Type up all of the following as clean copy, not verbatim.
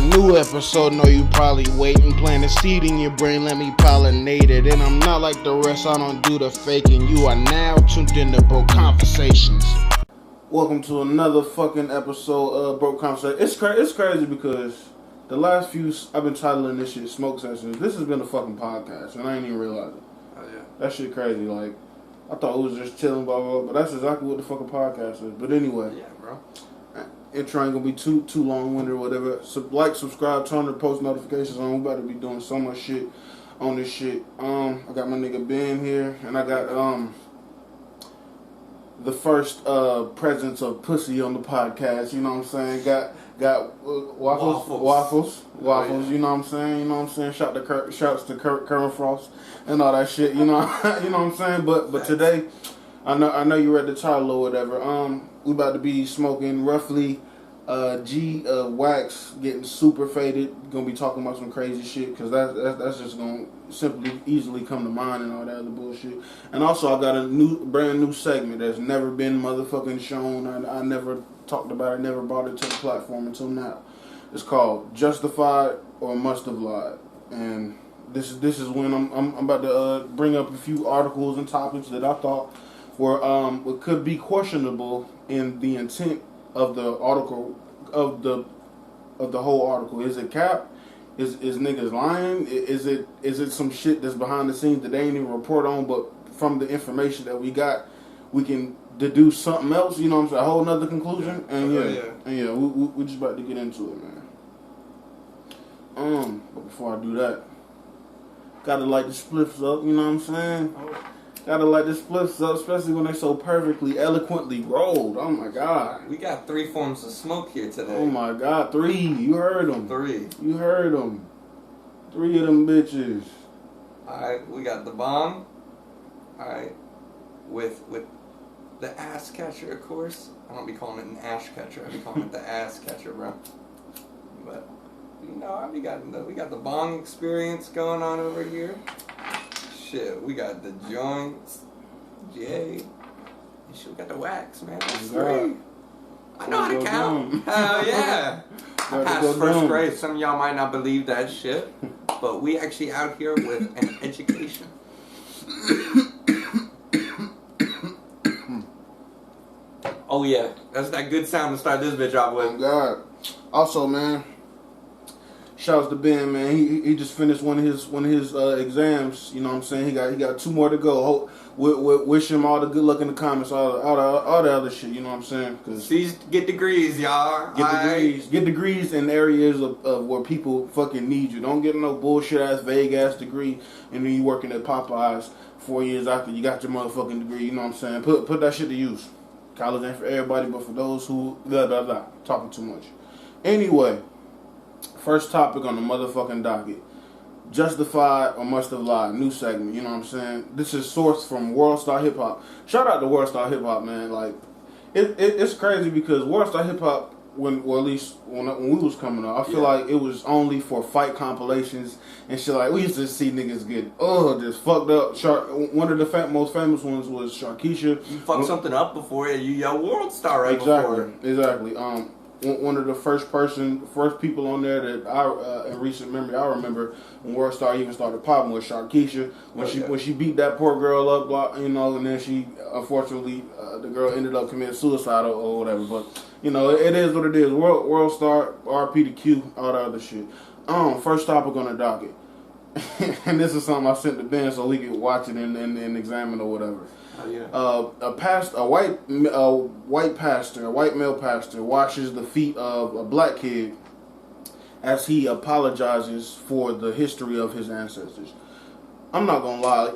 new episode, know you probably waiting. Plant a seed in your brain, let me pollinate it. And I'm not like the rest, I don't do the faking. You are now tuned into Broke Conversations. Welcome to another fucking episode of Broke Conversations. It's crazy because the last few, I've been titling this shit Smoke Sessions. This has been a fucking podcast, and I ain't even realize it. Oh, yeah. That shit crazy, like, I thought it was just chilling, blah, blah, blah, but that's exactly what the fucking podcast is. But anyway. Yeah, bro. Intro ain't gonna be too long-winded or whatever. So like, subscribe, turn the post notifications on. We about to be doing so much shit on this shit. I got my nigga Ben here, and I got the first presence of pussy on the podcast. You know what I'm saying? Got waffles. Oh, yeah. You know what I'm saying? Shouts to Curran Frost and all that shit. You know, you know what I'm saying? But today, I know you read the title or whatever. We about to be smoking roughly wax, getting super faded. Gonna be talking about some crazy shit because that's just gonna simply easily come to mind and all that other bullshit. And also I got a brand new segment that's never been motherfucking shown. I never talked about it, never brought it to the platform until now. It's called Justified or Must Have Lied. And this is when I'm about to bring up a few articles and topics that I thought were what could be questionable in the intent of the article, of the whole article. Is it cap? Is niggas lying? Is it some shit that's behind the scenes that they ain't even report on, but from the information that we got, we can deduce something else, you know what I'm saying? A whole nother conclusion. And we just about to get into it, man. But before I do that, gotta light the spliffs up, you know what I'm saying? Gotta light the spliffs up, especially when they're so perfectly, eloquently rolled. Oh my God. We got 3 forms of smoke here today. Oh my God, 3. You heard them. 3. You heard them. 3 of them bitches. Alright, we got the bomb. Alright. With the ass catcher, of course. I don't be calling it an ash catcher. I be calling it the ass catcher, bro. But, you know, we got the bong experience going on over here. Shit, we got the joints, Jay, and shit, we got the wax, man. That's 3. I know how to count. Hell yeah. I passed first grade. Some of y'all might not believe that shit, but we actually out here with an education. Oh yeah, that's that good sound to start this bitch off with. Oh God. Also, man, shouts to Ben, man. He just finished one of his exams. You know what I'm saying? He got 2 more to go. Wish him all the good luck in the comments, all the other shit. You know what I'm saying? Cause get degrees, y'all. Get degrees in areas of where people fucking need you. Don't get no bullshit ass vague ass degree and then you working at Popeyes 4 years after you got your motherfucking degree. You know what I'm saying? Put that shit to use. College ain't for everybody, but for those who talking too much. Anyway. First topic on the motherfucking docket. Justified or Must Have Lied. New segment, you know what I'm saying? This is sourced from World Star Hip Hop. Shout out to World Star Hip Hop, man. Like, it's crazy because World Star Hip Hop, when we was coming up, I feel like it was only for fight compilations and shit. Like, we used to see niggas get, just fucked up. One of the most famous ones was Sharkeisha. You fucked something up before you yell World Star right before. Exactly. One of the first people on there that in recent memory I remember when World Star even started popping was Sharkeisha when she beat that poor girl up, you know, and then she unfortunately the girl ended up committing suicide or whatever. But you know, it is what it is. World Star, RP to Q, all that other shit. First topic on the docket, and this is something I sent to Ben so we could watch it and examine or whatever. Oh, yeah. A white male pastor washes the feet of a black kid as he apologizes for the history of his ancestors. I'm not gonna lie,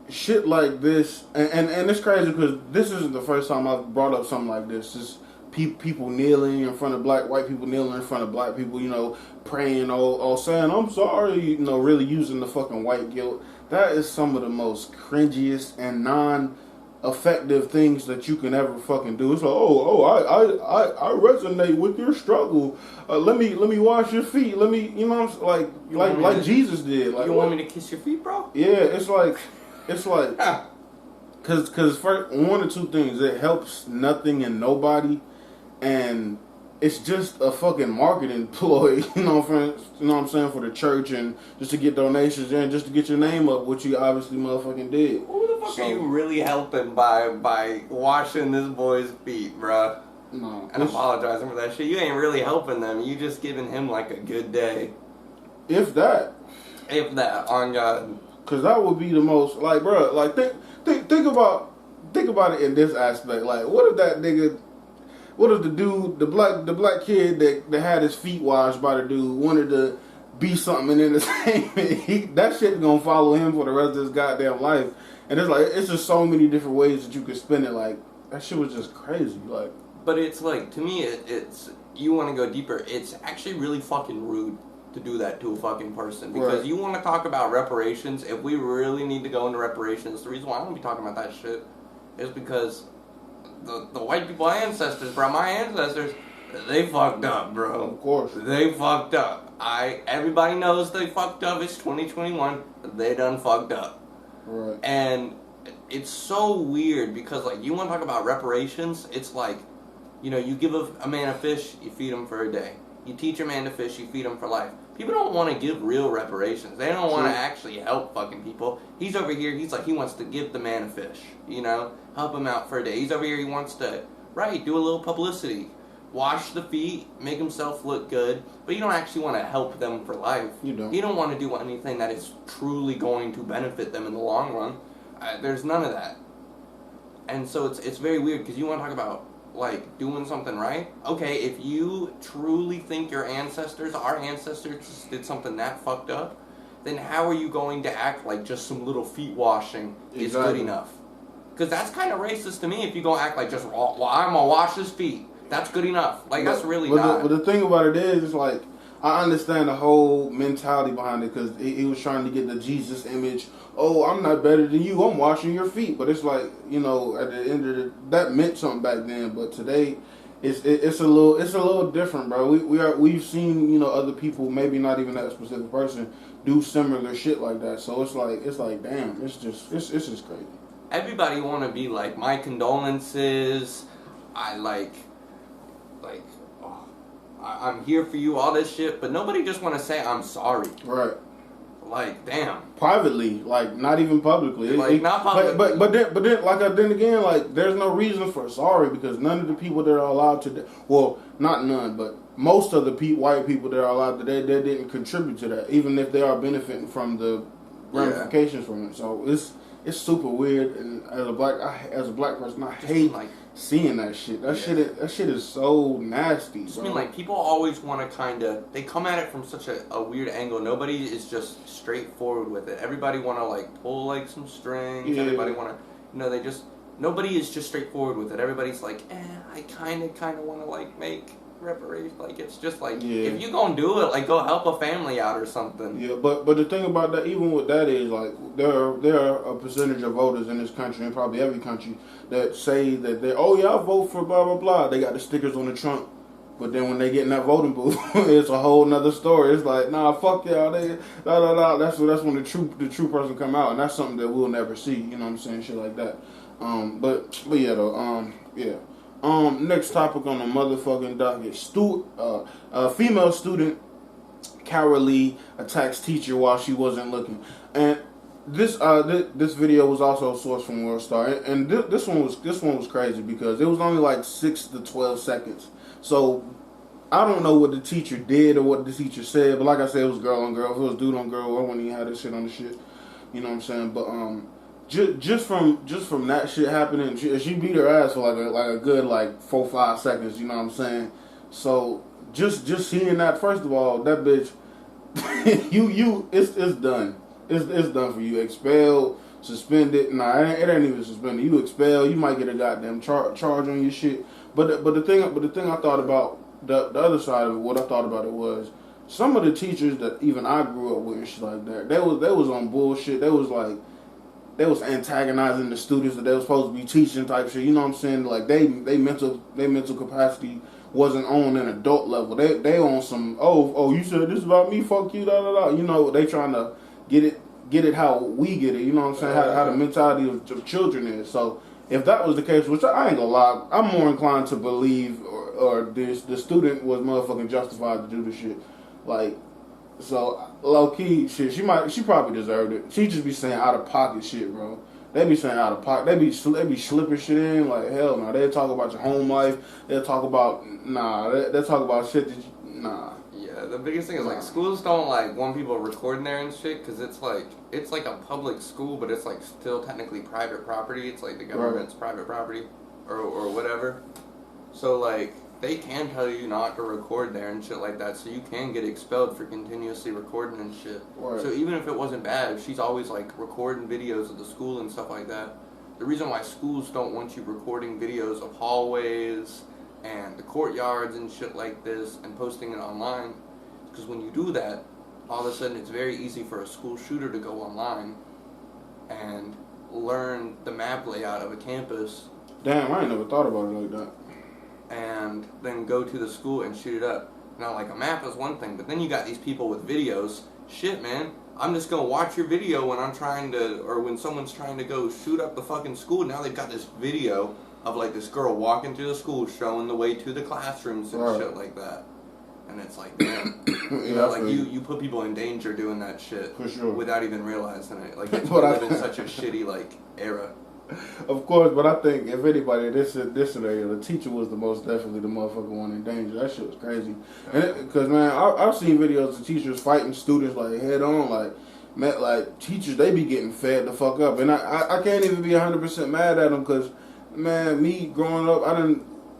shit like this, and it's crazy because this isn't the first time I've brought up something like this. It's people kneeling in front of white people kneeling in front of black people, you know, praying or saying I'm sorry, you know, really using the fucking white guilt. That is some of the most cringiest and non-effective things that you can ever fucking do. It's like, I resonate with your struggle. Let me wash your feet. Let me, you know, like Jesus did. Like, you want me to kiss your feet, bro? Yeah, it's like, cause first, 1 or 2 things. It helps nothing and nobody, and it's just a fucking marketing ploy, you know what I'm saying, for the church and just to get donations and just to get your name up, which you obviously motherfucking did. Who the fuck are you really helping by washing this boy's feet, bruh? No. And apologizing for that shit. You ain't really helping them. You just giving him like a good day. If that. If that, on God. Because that would be the most, like, bruh, like, think about it in this aspect. Like, what if that nigga... What if the dude, the black kid that had his feet washed by the dude wanted to be something in entertainment? That shit gonna follow him for the rest of his goddamn life. And it's like, it's just so many different ways that you could spin it. Like, that shit was just crazy. Like, but it's like, to me, it's you want to go deeper. It's actually really fucking rude to do that to a fucking person, because you want to talk about reparations. If we really need to go into reparations, the reason why I don't be talking about that shit is because the white people ancestors, bro, my ancestors, they fucked up, bro. Of course. They fucked up. Everybody knows they fucked up. It's 2021. They done fucked up. Right. And it's so weird because, like, you want to talk about reparations, it's like, you know, you give a man a fish, you feed him for a day. You teach a man to fish, you feed him for life. People don't want to give real reparations. They don't want to actually help fucking people. He's over here, he's like, he wants to give the man a fish, you know? Help him out for a day. He's over here, he wants to, do a little publicity. Wash the feet, make himself look good, but you don't actually want to help them for life. You don't. You don't want to do anything that is truly going to benefit them in the long run. There's none of that. And so it's very weird, because you want to talk about, like, doing something right. Okay, if you truly think our ancestors did something that fucked up, then how are you going to act like just some little feet washing is good enough? Because that's kind of racist to me if you go act like just, well, I'm going to wash his feet. That's good enough. Like, that's really not. But the thing about it is, it's like, I understand the whole mentality behind it, because he was trying to get the Jesus image. Oh, I'm not better than you. I'm washing your feet. But it's like, you know, at the end of the, that meant something back then. But today, it's a little different, bro. We've seen, you know, other people, maybe not even that specific person, do similar shit like that. So it's like damn, it's just crazy. Everybody want to be like, my condolences. I'm here for you, all this shit, but nobody just want to say I'm sorry. Right. Like, damn. Privately, like, not even publicly. Like, not publicly. But then again, like, there's no reason for sorry, because none of the people that are allowed to, well, not none, but most of the white people that are allowed to, they didn't contribute to that, even if they are benefiting from the ramifications from it. So it's super weird, and as a black person, I hate seeing that shit. That shit is so nasty. I mean, like, people always want to they come at it from such a weird angle. Nobody is just straightforward with it. Everybody want to, like, pull, like, some strings. Yeah. Everybody want to, you know, nobody is just straightforward with it. Everybody's like, I kind of want to, like, make reparations. Like, it's just like, if you gonna do it, like, go help a family out or something. Yeah, but the thing about that, even with that, is like there are a percentage of voters in this country, and probably every country, that say that I vote for blah blah blah. They got the stickers on the trunk, but then when they get in that voting booth, it's a whole nother story. It's like, nah, fuck y'all. They That's when the true person come out, and that's something that we'll never see. You know what I'm saying? Shit like that. But yeah though. Next topic on the motherfucking docket. Female student cowardly attacks teacher while she wasn't looking. And this video was also sourced from World Star. And this one was crazy, because it was only like 6 to 12 seconds. So I don't know what the teacher did or what the teacher said, but like I said, it was girl on girl. If it was dude on girl, I wouldn't even have this shit on the shit. You know what I'm saying? But just from that shit happening, she beat her ass for like a good 4-5 seconds. You know what I'm saying? So just seeing that, first of all, that bitch, it's done. It's done for you. Expelled, suspended. Nah, it ain't even suspended. You expelled. You might get a goddamn charge on your shit. But the thing I thought about, the other side of it, what I thought about it was, some of the teachers that even I grew up with and shit like that, they was on bullshit. They was antagonizing the students that they was supposed to be teaching type shit. You know what I'm saying? Like, they mental capacity wasn't on an adult level. They on some, you said this about me, fuck you, da da da. You know, they trying to get it how we get it. You know what I'm saying? How the mentality of children is. So if that was the case, which I ain't gonna lie, I'm more inclined to believe or the student was motherfucking justified to do the shit. Like, so low key shit. She probably deserved it. She just be saying out of pocket shit, bro. They be saying out of pocket. They be slipping shit in like hell. No, they talk about your home life. They talk about They talk about shit that Yeah, the biggest thing is like schools don't like want people recording there and shit because it's like a public school, but it's like still technically private property. It's like the government's private property or whatever. So like they can tell you not to record there and shit like that, so you can get expelled for continuously recording and shit. Right. So even if it wasn't bad, she's always like recording videos of the school and stuff like that. The reason why schools don't want you recording videos of hallways and the courtyards and shit like this and posting it online, because when you do that, all of a sudden it's very easy for a school shooter to go online and learn the map layout of a campus. Damn, I ain't never thought about it like that. And then go to the school and shoot it up. Now, like, a map is one thing, but then you got these people with videos. Shit, man, I'm just gonna watch your video when I'm trying to, or when someone's trying to go shoot up the fucking school. Now they've got this video of, like, this girl walking through the school, showing the way to the classrooms and shit like that. And it's like, damn, you know, like, you put people in danger doing that shit for sure without even realizing it. Like, we live in such a shitty, like, era. Of course, but I think if anybody, this scenario, the teacher was the most definitely the motherfucker one in danger. That shit was crazy. Because, man, I've seen videos of teachers fighting students, like, head on, like teachers, they be getting fed the fuck up. And I can't even be 100% mad at them because, man, me growing up,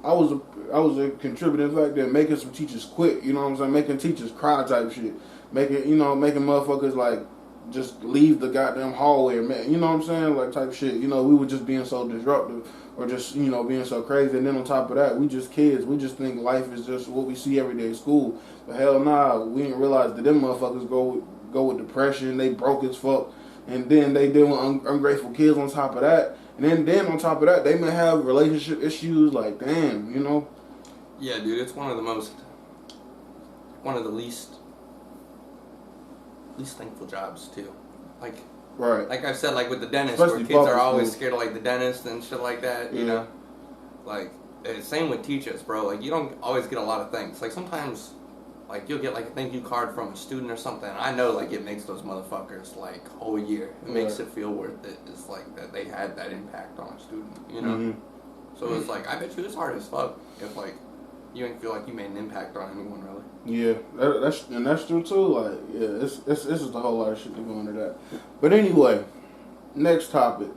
I was a contributing factor in making some teachers quit, you know what I'm saying? Making teachers cry type shit. Making motherfuckers, like, just leave the goddamn hallway, you know what I'm saying? Like, type shit. You know, we were just being so disruptive or just, you know, being so crazy. And then on top of that, we just kids. We just think life is just what we see every day at school. But hell nah, we didn't realize that them motherfuckers go with depression. They broke as fuck. And then they deal with ungrateful kids on top of that. And then on top of that, they may have relationship issues. Like, damn, you know? Yeah, dude, it's one of the least thankful jobs too. Like I've said, like with the dentist, especially where kids are always scared of like the dentist and shit like that, you know? Like, same with teachers, bro. Like, you don't always get a lot of thanks. Like, sometimes, like, you'll get like a thank you card from a student or something. I know, like, it makes those motherfuckers like whole year. It makes it feel worth it. It's like that they had that impact on a student, you know? Mm-hmm. So it's like, I bet you it's hard as fuck if like you ain't feel like you made an impact on anyone, really. Yeah, that's true too. Like, yeah, it's just a whole lot of shit to go into that. But anyway, next topic.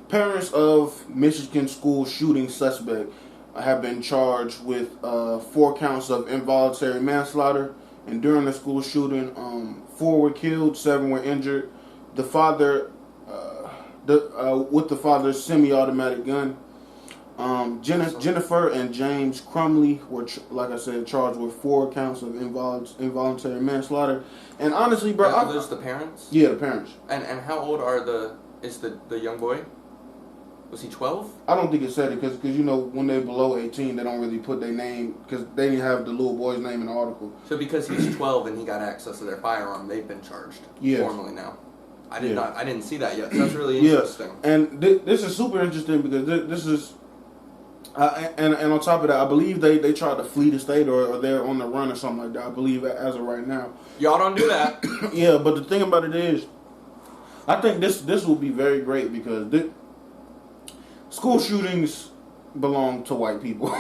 Parents of Michigan school shooting suspect have been charged with 4 counts of involuntary manslaughter. And during the school shooting, 4 were killed, 7 were injured. The father, with the father's semi-automatic gun. Jennifer and James Crumley were, like I said, charged with 4 counts of involuntary manslaughter. And honestly, bro, are those the parents? Yeah, the parents. And how old is the young boy? Was he 12? I don't think it said it because you know when they're below 18, they don't really put their name because they didn't have the little boy's name in the article. So because he's 12 and he got access to their firearm, they've been charged formally now. I didn't see that yet. So that's really interesting. Yeah. And this is super interesting because this is. And on top of that, I believe they tried to flee the state or they're on the run or something like that. I believe as of right now. Y'all don't do that. Yeah, but the thing about it is, I think this will be very great because school shootings belong to white people.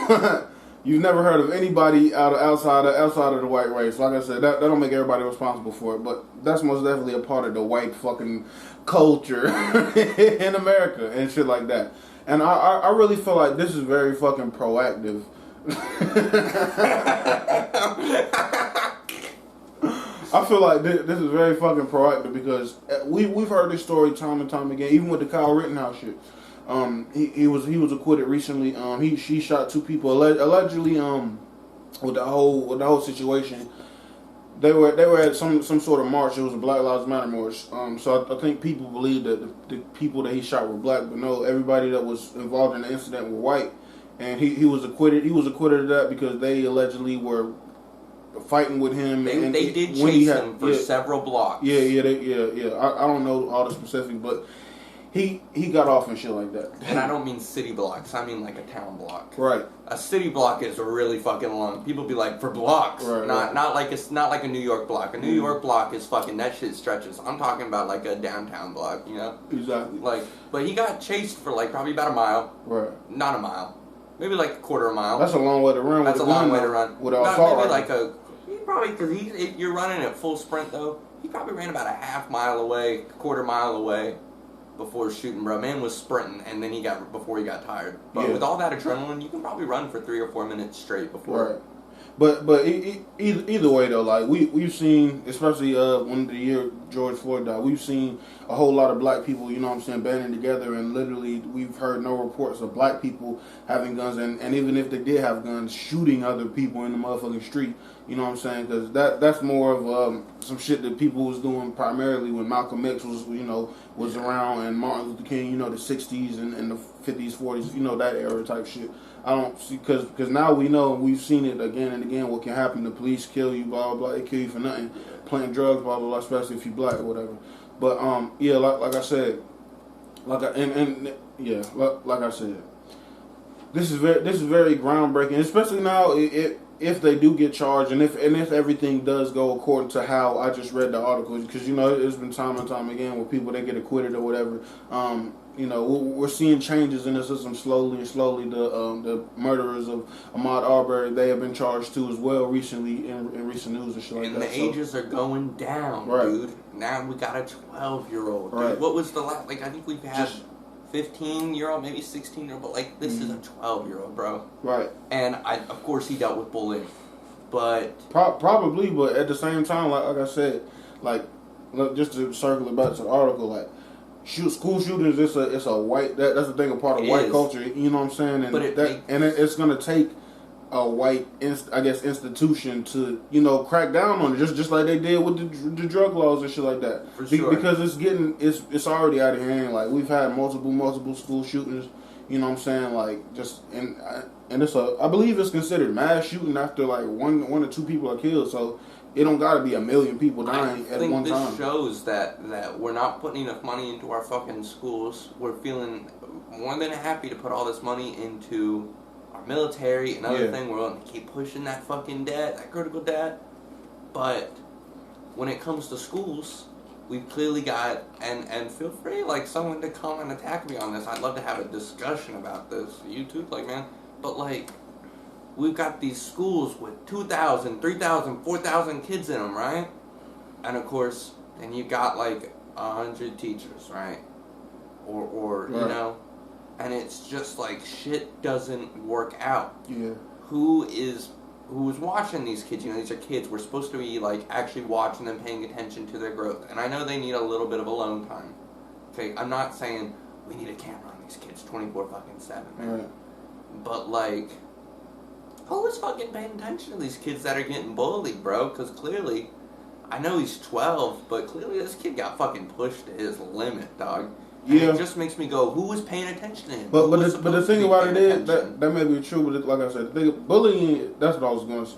You've never heard of anybody outside of the white race. Like I said, that don't make everybody responsible for it, but that's most definitely a part of the white fucking culture in America and shit like that. And I really feel like this is very fucking proactive. I feel like this is very fucking proactive because we've heard this story time and time again, even with the Kyle Rittenhouse shit. He was acquitted recently. He shot 2 people allegedly. With the whole situation. They were at some sort of march. It was a Black Lives Matter march. So I think people believe that the people that he shot were black, but no, everybody that was involved in the incident were white. And he was acquitted. He was acquitted of that because they allegedly were fighting with him. They did chase him for several blocks. Yeah. I don't know all the specifics, but he got off and shit like that. And I don't mean city blocks. I mean like a town block. Right. A city block is really fucking long. People be like, for blocks. Right, Not like it's not like a New York block. A New York block is fucking, that shit stretches. I'm talking about like a downtown block, you know? Exactly. Like, but he got chased for like probably about a mile. Right. Not a mile. Maybe like a quarter of a mile. That's a long way to run. That's a long way to run. Without maybe like he probably, because if you're running at full sprint though, he probably ran about a half mile away, quarter mile away before shooting, bro. Man was sprinting, and then before he got tired. But with all that adrenaline, you can probably run for 3 or 4 minutes straight before. Right. But either way though, like we've seen, especially when the year George Floyd died, we've seen a whole lot of black people, you know what I'm saying, banding together, and literally we've heard no reports of black people having guns, and even if they did have guns, shooting other people in the motherfucking street. You know what I'm saying? Because that's more of some shit that people was doing primarily when Malcolm X was around, and Martin Luther King, the 60s and the 50s, 40s, that era type shit. I don't see, because now we know, and we've seen it again and again, what can happen. The police kill you, blah, blah, blah. They kill you for nothing. Playing drugs, blah, blah, blah, especially if you're black or whatever. But, yeah, like I said, like I said, this is very groundbreaking, especially now if they do get charged, and if everything does go according to how I just read the article, because, there's been time and time again where people, they get acquitted or whatever. We're seeing changes in the system slowly. The murderers of Ahmaud Arbery, they have been charged too as well recently in recent news and shit like that. And the ages are going down, right, dude. Now we got a 12-year-old. Dude. Right. What was the last? Like, I think we've had 15-year-old, maybe 16-year-old, but like this is a 12-year-old, bro. Right. And of course he dealt with bullying, but probably, but at the same time, like I said, like just to circle it back to the article, like. School shootings, it's a white, that's the thing, a part of white culture, you know what I'm saying? And it's going to take a white, institution to, crack down on it, just like they did with the drug laws and shit like that. For sure. Because it's already out of hand. Like, we've had multiple school shootings, you know what I'm saying? Like, and I believe it's considered mass shooting after, like, one or two people are killed, so it don't gotta be 1 million people dying at one time. I think this shows that we're not putting enough money into our fucking schools. We're feeling more than happy to put all this money into our military and other things. We're going to keep pushing that fucking debt, that critical debt. But when it comes to schools, we've clearly got, and feel free, like, someone to come and attack me on this. I'd love to have a discussion about this. YouTube, like, man. But, like, we've got these schools with 2,000, 3,000, 4,000 kids in them, right? And of course, then you got like 100 teachers, right? Or right. And it's just like shit doesn't work out. Yeah. Who is watching these kids? These are kids. We're supposed to be like actually watching them, paying attention to their growth. And I know they need a little bit of alone time. Okay, I'm not saying we need a camera on these kids 24/7, man. Right. But like, who is fucking paying attention to these kids that are getting bullied, bro? Because clearly, I know he's 12, but clearly this kid got fucking pushed to his limit, dog. And it just makes me go, who was paying attention to him? But the thing about it is, that may be true, but like I said, bullying, that's what I was going to say.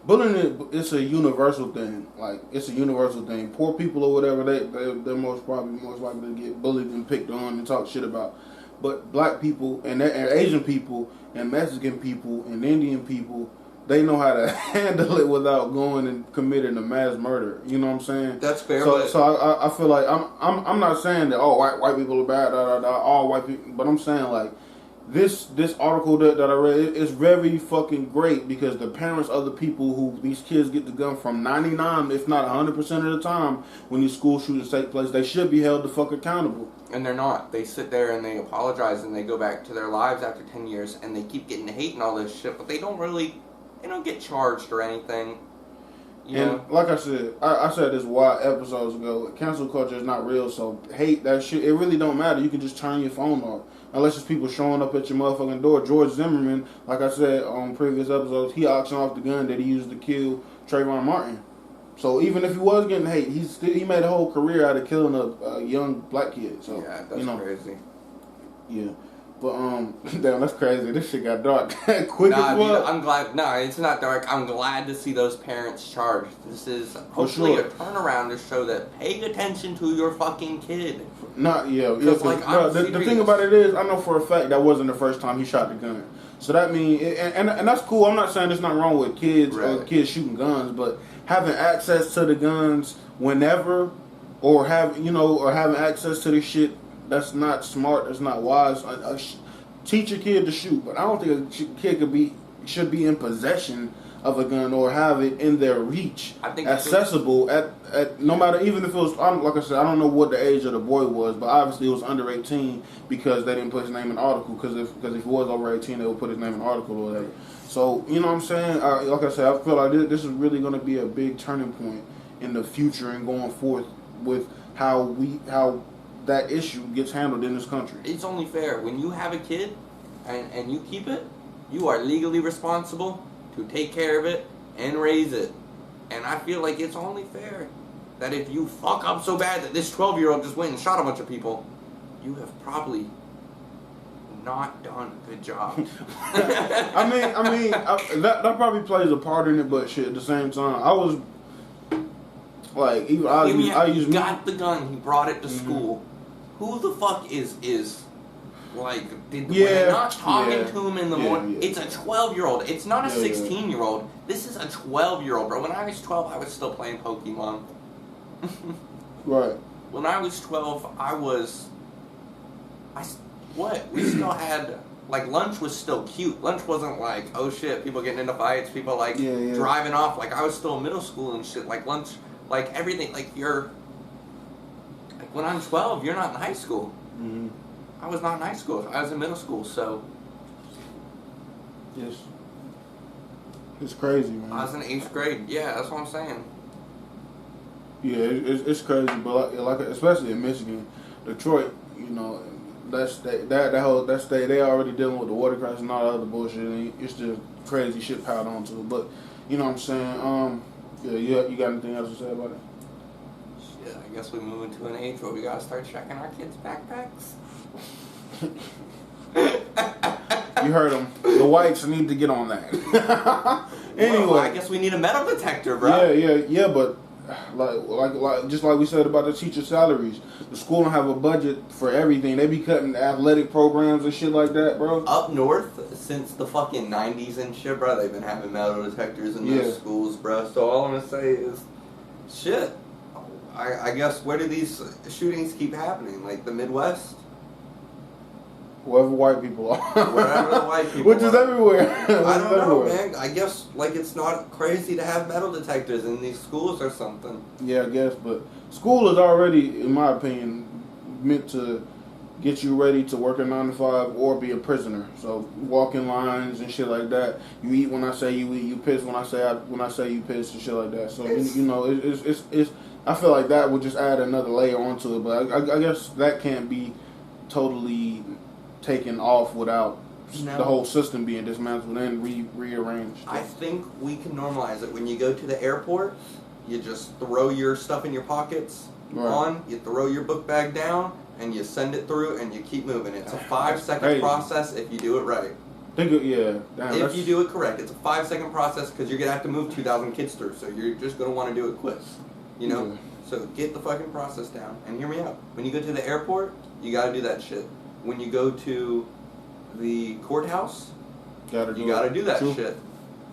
Bullying, it's a universal thing. Like, it's a universal thing. Poor people or whatever, they're most likely to get bullied and picked on and talk shit about. But black people and Asian people and Mexican people and Indian people, they know how to handle it without going and committing a mass murder. You know what I'm saying? That's fair. So I feel like I'm not saying that white people are bad, all white people, but I'm saying like this article that I read is very fucking great because the parents of the people who these kids get the gun from, 99 if not 100% of the time when these school shootings take place, they should be held the fuck accountable. And they're not. They sit there and they apologize and they go back to their lives after 10 years and they keep getting hate and all this shit, but they don't get charged or anything. You know? Like I said, I said this episodes ago, cancel culture is not real, so hate, that shit, it really don't matter. You can just turn your phone off. Unless it's people showing up at your motherfucking door. George Zimmerman, like I said on previous episodes, he auctioned off the gun that he used to kill Trayvon Martin. So even if he was getting hate, he made a whole career out of killing a young black kid. So yeah, that's crazy. Yeah, But damn, that's crazy. This shit got dark quick Nah, as dude, well. I'm glad. No, it's not dark. I'm glad to see those parents charged. This is hopefully sure. a turnaround to show that paying attention to your fucking kid. Not yeah. Like, Bro, the thing about it is, I know for a fact that wasn't the first time he shot the gun. So that means, and that's cool. I'm not saying there's nothing wrong with kids or kids shooting guns, but having access to the guns whenever, or having access to the shit, that's not smart. That's not wise. Teach your kid to shoot, but I don't think a kid should be in possession of a gun or have it in their reach, I think accessible at no matter, even if it was, like I said, I don't know what the age of the boy was, but obviously it was under 18 because they didn't put his name in the article, because if he was over 18 they would put his name in the article or whatever. So you know what I'm saying, like I said, I feel like this is really going to be a big turning point in the future and going forth with how that issue gets handled in this country. It's only fair when you have a kid and you keep it, you are legally responsible to take care of it and raise it. And I feel like it's only fair that if you fuck up so bad that this 12-year-old just went and shot a bunch of people, you have probably not done a good job. I mean, that probably plays a part in it, but shit, at the same time, I was like, even I use got the gun, he brought it to school. Who the fuck is like, when they're not talking to him in the morning? It's a 12-year-old. It's not a 16-year-old. This is a 12-year-old, bro. When I was 12, I was still playing Pokemon. Right. When I was 12, we still had, like, lunch was still cute. Lunch wasn't like, oh shit, people getting into fights, people like driving off. Like, I was still in middle school and shit. Like, lunch, like, everything, like, when I'm 12, you're not in high school. Mm-hmm. I was not in high school. I was in middle school, so. Yes. It's crazy, man. I was in 8th grade. Yeah, that's what I'm saying. Yeah, it's crazy, but like especially in Michigan, Detroit, you know, that state, they already dealing with the water crisis and all that other bullshit, and it's just crazy shit piled onto it. But you know what I'm saying? You got anything else to say about it? Shit, I guess we move into an age where we gotta start checking our kids' backpacks. You heard them. The whites need to get on that. Anyway, well, I guess we need a metal detector, bro. Yeah, but like just like we said about the teacher salaries, the school don't have a budget for everything. They be cutting athletic programs and shit like that, bro. Up north, since the fucking 90s and shit, bro, they've been having metal detectors in those schools, bro. So all I'm gonna say is, shit. I guess where do these shootings keep happening? Like the Midwest? Wherever white people are. Wherever the white people Which is everywhere. I don't know, man. I guess, like, it's not crazy to have metal detectors in these schools or something. Yeah, I guess, but school is already, in my opinion, meant to get you ready to work a 9 to 5 or be a prisoner. So walk in lines and shit like that. You eat when I say you eat. You piss when I say you piss and shit like that. So you know, it's. I feel like that would just add another layer onto it. But I guess that can't be totally taken off without the whole system being dismantled and rearranged. I think we can normalize it. When you go to the airport, you just throw your stuff in your pockets on, you throw your book bag down, and you send it through, and you keep moving. It's a 5-second process if you do it right. If you do it correct, it's a 5-second process because you're going to have to move 2,000 kids through, so you're just going to want to do it quick. You know? Yeah. So get the fucking process down, and hear me out. When you go to the airport, you got to do that shit. When you go to the courthouse, you gotta do that shit.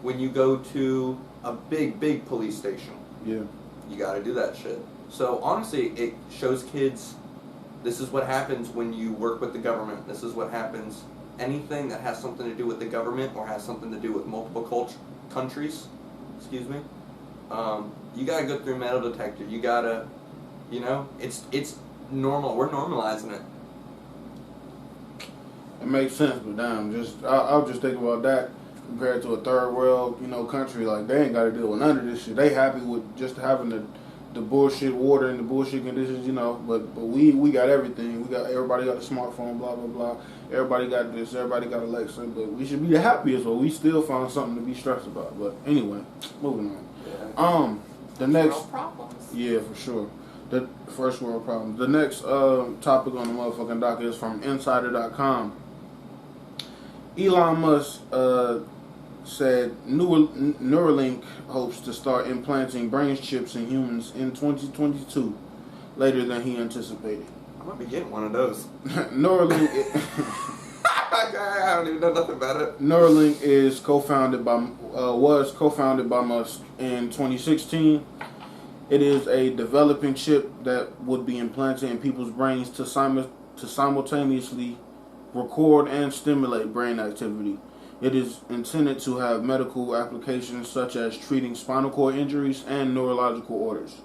When you go to a big police station, you gotta do that shit. So honestly, it shows kids this is what happens when you work with the government. This is what happens. Anything that has something to do with the government or has something to do with multiple countries, excuse me, you gotta go through a metal detector. You gotta, you know, it's normal. We're normalizing it. It makes sense, but damn, I'll just think about that compared to a third world, you know, country. Like, they ain't got to deal with none of this shit. They happy with just having the bullshit water and the bullshit conditions, you know. But we got everything. Everybody got a smartphone, blah blah blah. Everybody got this. Everybody got Alexa. But we should be the happiest, but we still found something to be stressed about. But anyway, moving on. The next problems. Yeah, for sure. The first world problems. The next topic on the motherfucking docket is from Insider.com. Elon Musk said Neuralink hopes to start implanting brain chips in humans in 2022, later than he anticipated. I'm gonna be getting one of those. Neuralink. I don't even know nothing about it. Neuralink was co-founded by Musk in 2016. It is a developing chip that would be implanted in people's brains to simultaneously record and stimulate brain activity. It is intended to have medical applications such as treating spinal cord injuries and neurological orders.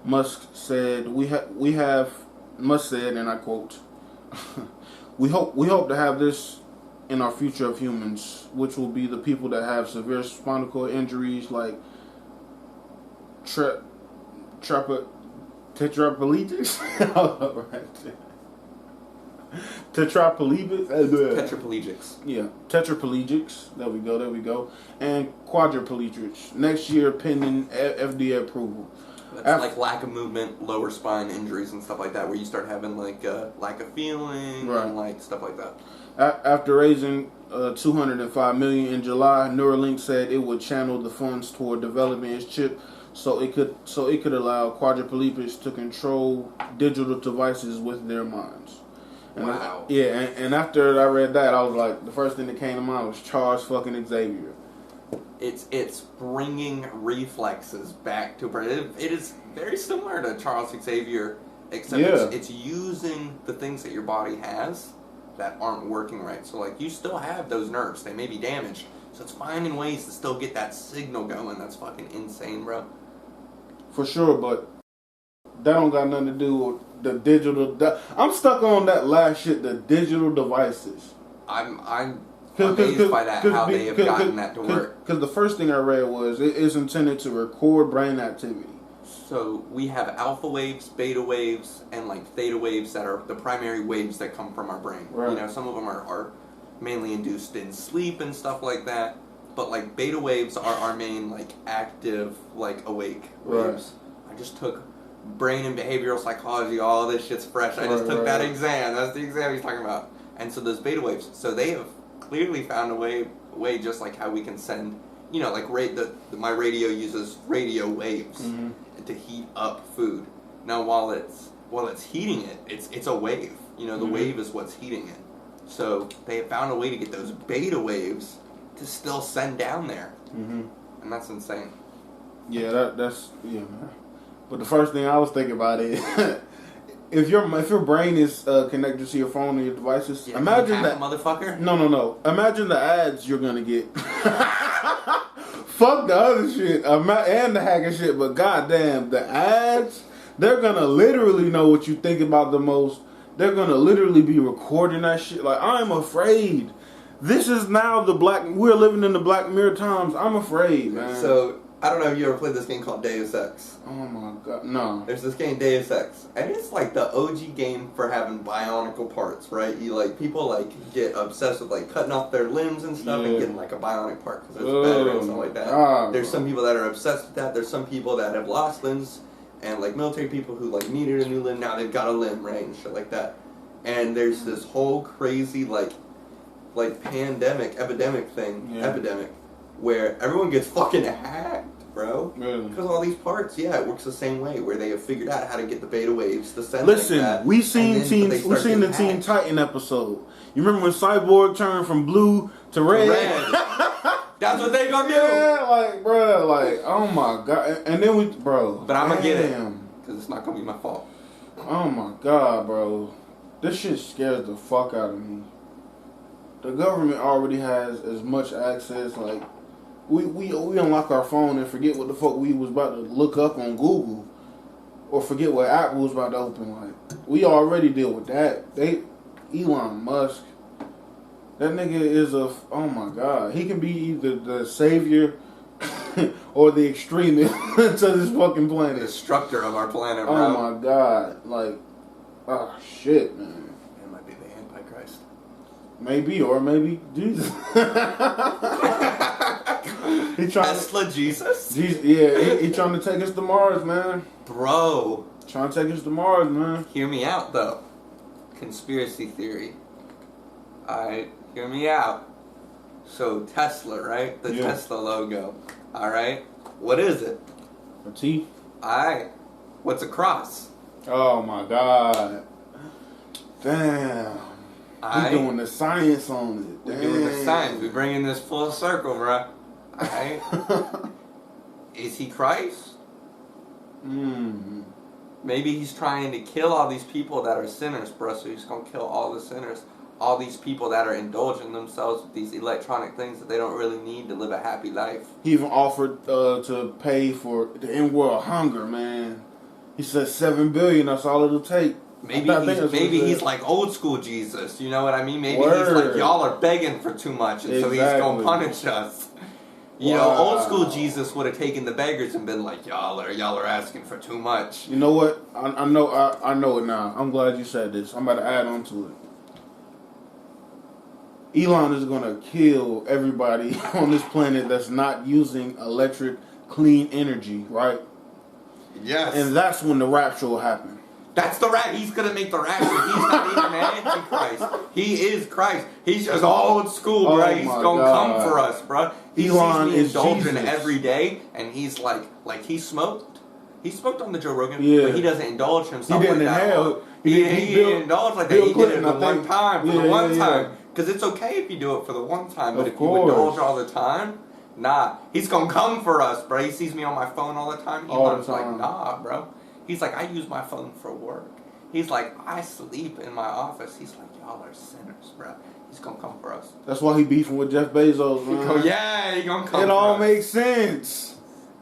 Musk said, Musk said, and I quote, we hope to have this in our future of humans, which will be the people that have severe spinal cord injuries like tetraplegics. Tetraplegics. Yeah, tetraplegics. There we go. And quadriplegics. Next year, pending FDA approval. That's like lack of movement, lower spine injuries and stuff like that, where you start having like lack of feeling and like stuff like that. After raising $205 million in July, Neuralink said it would channel the funds toward developing its chip, so it could allow quadriplegics to control digital devices with their minds. And wow. And after I read that, I was like, the first thing that came to mind was Charles fucking Xavier. It's bringing reflexes back to brain. It is very similar to Charles Xavier, except it's using the things that your body has that aren't working right. So like you still have those nerves; they may be damaged. So it's finding ways to still get that signal going. That's fucking insane, bro. For sure, but that don't got nothing to do with the digital. I'm stuck on that last shit. The digital devices. I'm amazed by that, how they have gotten that to work. Because the first thing I read was it is intended to record brain activity. So we have alpha waves, beta waves, and like theta waves that are the primary waves that come from our brain. Right. You know, some of them are mainly induced in sleep and stuff like that. But like beta waves are our main like active, like awake waves. Right. I just took brain and behavioral psychology, all this shit's fresh. I just took that exam. That's the exam he's talking about. And so those beta waves, so they have clearly found a way just like how we can send, you know, like my radio uses radio waves to heat up food. Now while it's heating it, it's a wave. You know, the wave is what's heating it. So they have found a way to get those beta waves to still send down there. And that's insane. Yeah, that's man. But the first thing I was thinking about is if your brain is connected to your phone or your devices, imagine that motherfucker. No. Imagine the ads you're gonna get. Fuck the other shit and the hacking shit, but goddamn, the ads, they're gonna literally know what you think about the most. They're gonna literally be recording that shit. Like, I'm afraid. This is now we're living in the Black Mirror times. I'm afraid, man. So I don't know if you ever played this game called Deus Ex. Oh my god, no. There's this game Deus Ex, and it's like the OG game for having bionical parts, right? You like people like get obsessed with like cutting off their limbs and stuff and getting like a bionic part because it's better and stuff like that. There's some people that are obsessed with that. There's some people that have lost limbs, and like military people who like needed a new limb, now they've got a limb, right, and shit like that. And there's this whole crazy like epidemic where everyone gets fucking hacked, bro. Because all these parts, it works the same way, where they have figured out how to get the beta waves to send. Listen, like that, we seen the Teen Titan episode. You remember when Cyborg turned from blue to red? That's what they gonna do. Yeah, like, bro, like, oh my god. And then But I'm gonna get it, because it's not gonna be my fault. Oh my god, bro. This shit scares the fuck out of me. The government already has as much access, like, we unlock our phone and forget what the fuck we was about to look up on Google, or forget what app we was about to open. Like, we already deal with that. Elon Musk, that nigga is oh my god, he can be either the savior or the extremist to this fucking planet. The destructor of our planet, bro. Oh my god, like, oh shit, man. It might be the Antichrist. Maybe, or maybe Jesus. Tesla Jesus? He trying to take us to Mars, man. Bro. Trying to take us to Mars, man. Hear me out, though. Conspiracy theory. Alright, hear me out. So Tesla, right? The Yeah. Tesla logo. All right. What is it? A T? All right. What's a cross? Oh my God. Damn. Aight. We doing the science on it. We're doing the science. We're bringing this full circle, bruh. Alright? Is he Christ? Maybe he's trying to kill all these people that are sinners, bruh. So he's going to kill all the sinners. All these people that are indulging themselves with these electronic things that they don't really need to live a happy life. He even offered to pay for the in-world hunger, man. He said $7 billion. That's all it'll take. Maybe he's like old school Jesus. You know what I mean? Maybe Word. he's like, y'all are begging for too much, and so he's going to punish us. You know, old school Jesus would have taken the beggars and been like, y'all are asking for too much. You know what? I know it now. I'm glad you said this. I'm about to add on to it. Elon is going to kill everybody on this planet that's not using electric, clean energy, right? Yes. And that's when the rapture will happen. That's the rat. He's going to make the rapture. He's not even an antichrist. He is Christ. He's just old school, bro. He's going to come for us, bro. He Elon sees me is indulging Jesus. every day, and he's like he smoked. He smoked on the Joe Rogan, but he doesn't indulge himself He didn't like that. inhale. He didn't indulge like that. He did it the one time, for the one time. Because it's okay if you do it for the one time, but if you indulge all the time, nah. He's going to come for us, bro. He sees me on my phone all the time. Elon's like, nah, bro. He's like, I use my phone for work. He's like, I sleep in my office. He's like, y'all are sinners, bro. He's going to come for us. That's why he beefing with Jeff Bezos, man. He's going to come for us. It all makes sense.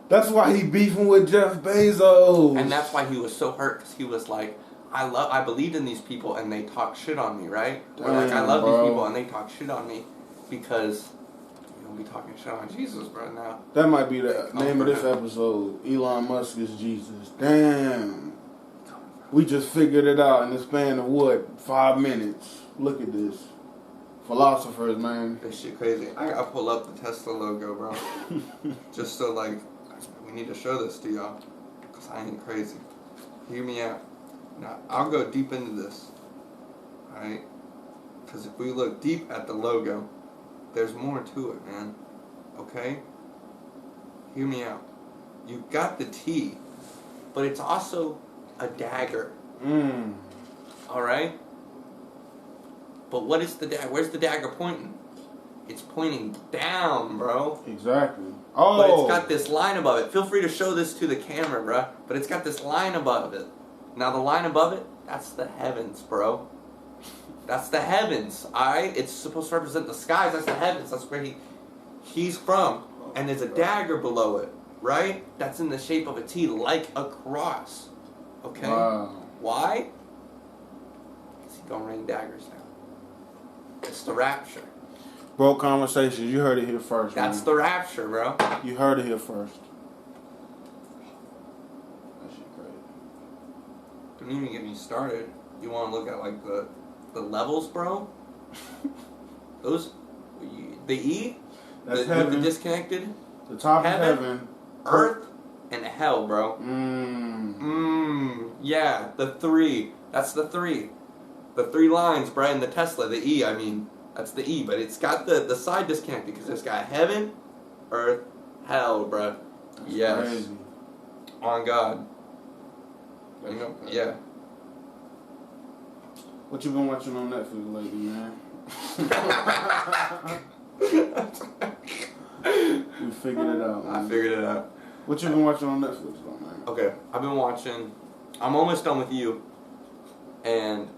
That's why he beefing with Jeff Bezos. And that's why he was so hurt, because he was like, I believed in these people and they talk shit on me, right? Or like, I love these people and they talk shit on me because you don't be talking shit on Jesus, bro, now. That might be the name of this episode. Elon Musk is Jesus. Damn. We just figured it out in the span of what? 5 minutes. Look at this. Philosophers, man. This shit crazy. I gotta pull up the Tesla logo, bro. Just so, like, we need to show this to y'all. Because I ain't crazy. Hear me out. Now, I'll go deep into this. Alright? Because if we look deep at the logo, there's more to it, man. Okay? Hear me out. You've got the T, but it's also a dagger. Alright? But what is the dagger? Where's the dagger pointing? It's pointing down, bro. Exactly. But it's got this line above it. Feel free to show this to the camera, bro. But it's got this line above it. Now the line above it, that's the heavens, bro. That's the heavens, alright? It's supposed to represent the skies. That's the heavens. That's where he's from. And there's a dagger below it, right? That's in the shape of a T, like a cross. Okay? Wow. Why? Because he's gonna rain daggers down. It's the rapture. Bro, conversations. You heard it here first. That's man. the rapture, bro. You heard it here first. That shit crazy. Don't even get me started. You want to look at like the levels, bro? Those, the E, That's the heaven. Disconnected. The top is heaven. Earth, and hell, bro. Yeah, the three. That's the three. The three lines, bro, in the Tesla, the E, I mean. That's the E, but it's got the side disconnected because it's got heaven, earth, hell, bro. That's yes. crazy. On God. You know, yeah. What you been watching on Netflix lately, man? We figured it out, man. I figured it out. What you been watching on Netflix, though, man? Okay, I've been watching. I'm almost done with you. And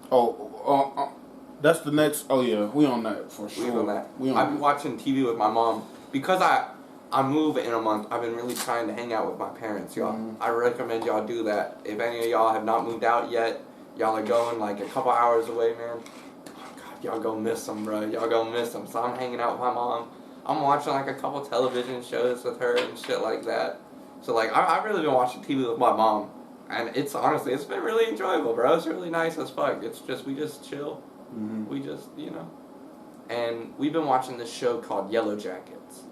that's the next. Oh yeah, we on that for sure. We on that. I've been watching TV with my mom because I move in a month. I've been really trying to hang out with my parents, y'all. I recommend y'all do that. If any of y'all have not moved out yet, y'all are going like a couple hours away, man. Oh God, y'all gonna miss them, bro. Y'all gonna miss them. So I'm hanging out with my mom. I'm watching like a couple television shows with her and shit like that. So like I've really been watching TV with my mom, and it's honestly it's been really enjoyable, bro. It's really nice as fuck. It's just we just chill. We just, you know. And we've been watching this show called Yellow Jackets.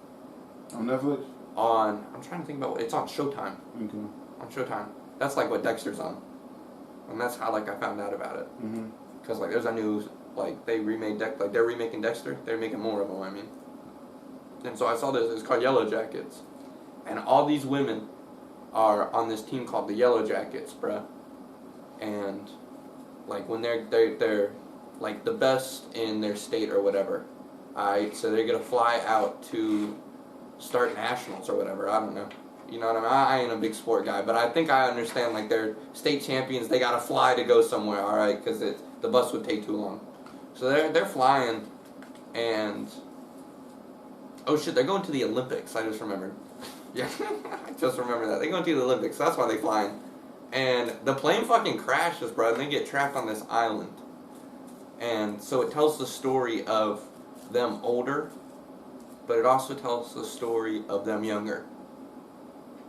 On Netflix? I'm trying to think about it's on Showtime. Okay. On Showtime. That's like what Dexter's on. And that's how like I found out about it. Because like there's a new, like they remade they're remaking Dexter. They're making more of them, I mean. And so I saw this. It's called Yellow Jackets, and all these women are on this team called the Yellow Jackets, bruh. And like when they're like the best in their state or whatever. So they're gonna fly out to start nationals or whatever. I don't know. You know what I mean? I ain't a big sport guy, but I think I understand. Like they're state champions, they gotta fly to go somewhere. All right, because the bus would take too long. So they're flying, and oh shit, they're going to the Olympics. I just remembered. Yeah, I just remember that. They're going to the Olympics. So that's why they're flying. And the plane fucking crashes, bro, and they get trapped on this island. And so it tells the story of them older, but it also tells the story of them younger.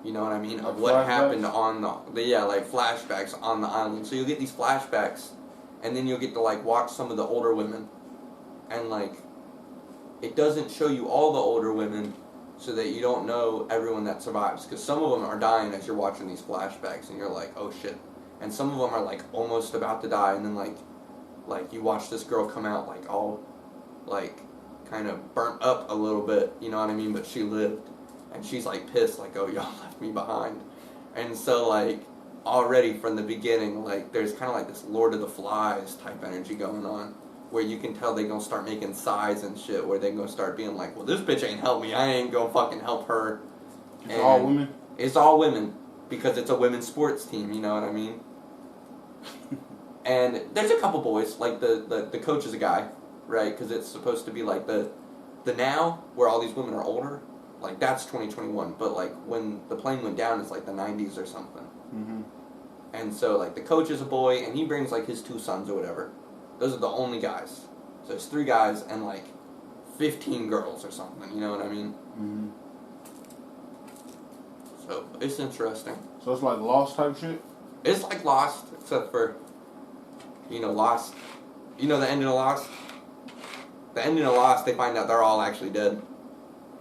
You know what I mean? Of what happened on like flashbacks on the island. So you'll get these flashbacks, and then you'll get to like watch some of the older women, and like it doesn't show you all the older women, so that you don't know everyone that survives, because some of them are dying as you're watching these flashbacks, and you're like, oh shit, and some of them are like almost about to die, and then like you watch this girl come out like all like kind of burnt up a little bit, you know what I mean? But she lived. And she's like pissed, like, oh, y'all left me behind. And so, like, already from the beginning, like, there's kind of like this Lord of the Flies type energy going on, where you can tell they're going to start making sides and shit, where they're going to start being like, well, this bitch ain't help me, I ain't going to fucking help her. It's all women? It's all women, because it's a women's sports team, you know what I mean? And there's a couple boys, like the coach is a guy, right? Because it's supposed to be like the now, where all these women are older. Like, that's 2021, but, like, when the plane went down, it's, like, the 90s or something. Mm-hmm. And so, like, the coach is a boy, and he brings, like, his 2 sons or whatever. Those are the only guys. So there's 3 guys and, like, 15 girls or something, you know what I mean? Mm-hmm. So, it's interesting. So it's like Lost type shit? It's like Lost, except for, you know, Lost. You know the ending of Lost? The ending of Lost, they find out they're all actually dead.